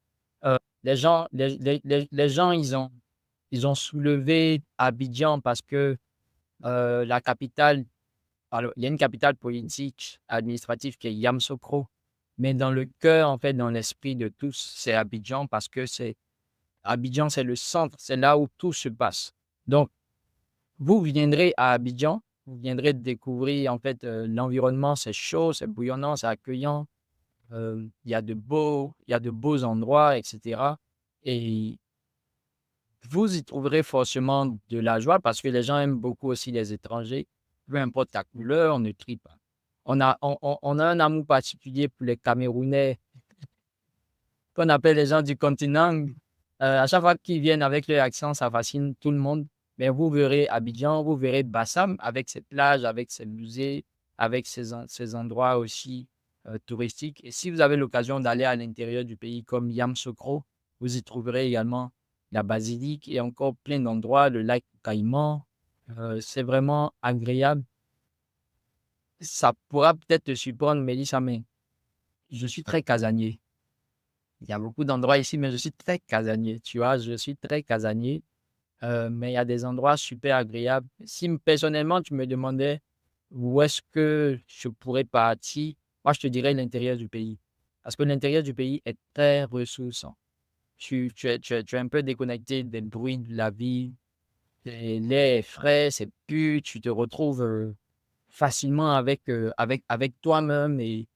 Les gens, ils ont soulevé Abidjan parce que la capitale. Alors, il y a une capitale politique, administrative qui est Yamoussoukro, mais dans le cœur, en fait, dans l'esprit de tous, c'est Abidjan parce que Abidjan, c'est le centre, c'est là où tout se passe. Donc, vous viendrez à Abidjan, vous viendrez découvrir, en fait, l'environnement, c'est chaud, c'est bouillonnant, c'est accueillant. Il y a de beaux endroits, etc. Et vous y trouverez forcément de la joie parce que les gens aiment beaucoup aussi les étrangers. Peu importe ta couleur, on ne trie pas. On a un amour particulier pour les Camerounais, qu'on appelle les gens du continent. À chaque fois qu'ils viennent avec leur accent, ça fascine tout le monde. mais vous verrez Abidjan, vous verrez Bassam avec ses plages, avec ses musées, avec ses endroits aussi touristiques. Et si vous avez l'occasion d'aller à l'intérieur du pays comme Yamoussoukro, vous y trouverez également la basilique et encore plein d'endroits, le lac Caïman. C'est vraiment agréable. Ça pourra peut-être te surprendre, Mélissa, mais je suis très casanier. Il y a beaucoup d'endroits ici, mais je suis très casanier. Tu vois, je suis très casanier. Mais il y a des endroits super agréables. Si personnellement, tu me demandais où est-ce que je pourrais partir, moi, je te dirais l'intérieur du pays. Parce que l'intérieur du pays est très ressourçant. Tu es un peu déconnecté des bruits de la vie. L'air est frais, c'est pur. Tu te retrouves facilement avec toi-même et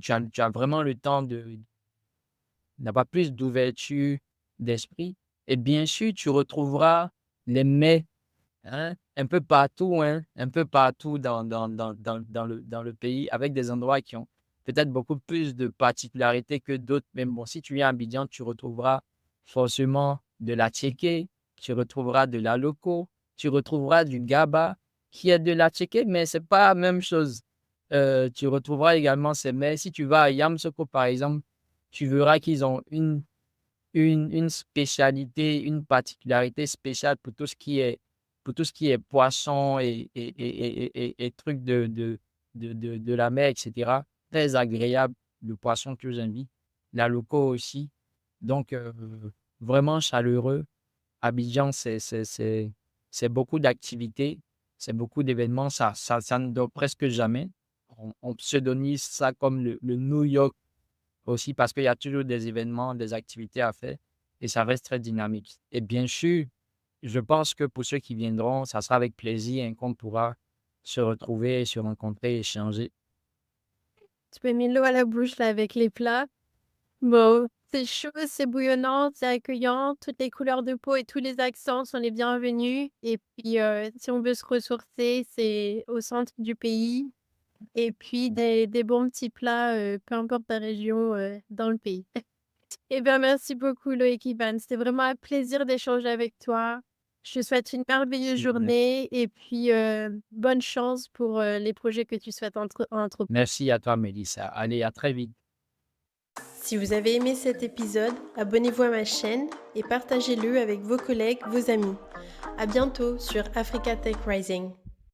tu as vraiment le temps d'avoir plus d'ouverture d'esprit. Et bien sûr, tu retrouveras les mets, hein, un peu partout, hein, un peu partout dans le pays, avec des endroits qui ont peut-être beaucoup plus de particularités que d'autres. Mais bon, si tu viens à Abidjan, tu retrouveras forcément de la tchéké, tu retrouveras de la loco, tu retrouveras du gaba, qui est de la tchéké, mais c'est pas la même chose. Tu retrouveras également ces mets. Si tu vas à Yamoussoukro, par exemple, tu verras qu'ils ont une spécialité, une particularité spéciale pour tout ce qui est poisson et trucs de la mer, et cetera. Très agréable, le poisson que j'aime bien. La loco aussi. Donc, vraiment chaleureux. Abidjan, c'est beaucoup d'activités, c'est beaucoup d'événements. Ça ne dort presque jamais. On pseudonise ça comme le New York aussi parce qu'il y a toujours des événements, des activités à faire et ça reste très dynamique. Et bien sûr, je pense que pour ceux qui viendront, ça sera avec plaisir hein, qu'on pourra se retrouver, se rencontrer, échanger. Tu m'as mis l'eau à la bouche là avec les plats. Bon, c'est chaud, c'est bouillonnant, c'est accueillant, toutes les couleurs de peau et tous les accents sont les bienvenus et puis, si on veut se ressourcer, c'est au centre du pays et puis des bons petits plats, peu importe ta région, dans le pays. Eh bien, merci beaucoup Loïc Ivan, c'était vraiment un plaisir d'échanger avec toi. Je te souhaite une merveilleuse journée et puis, bonne chance pour, les projets que tu souhaites entreprendre. Merci à toi, Mélissa. Allez, à très vite. Si vous avez aimé cet épisode, abonnez-vous à ma chaîne et partagez-le avec vos collègues, vos amis. À bientôt sur Africa Tech Rising.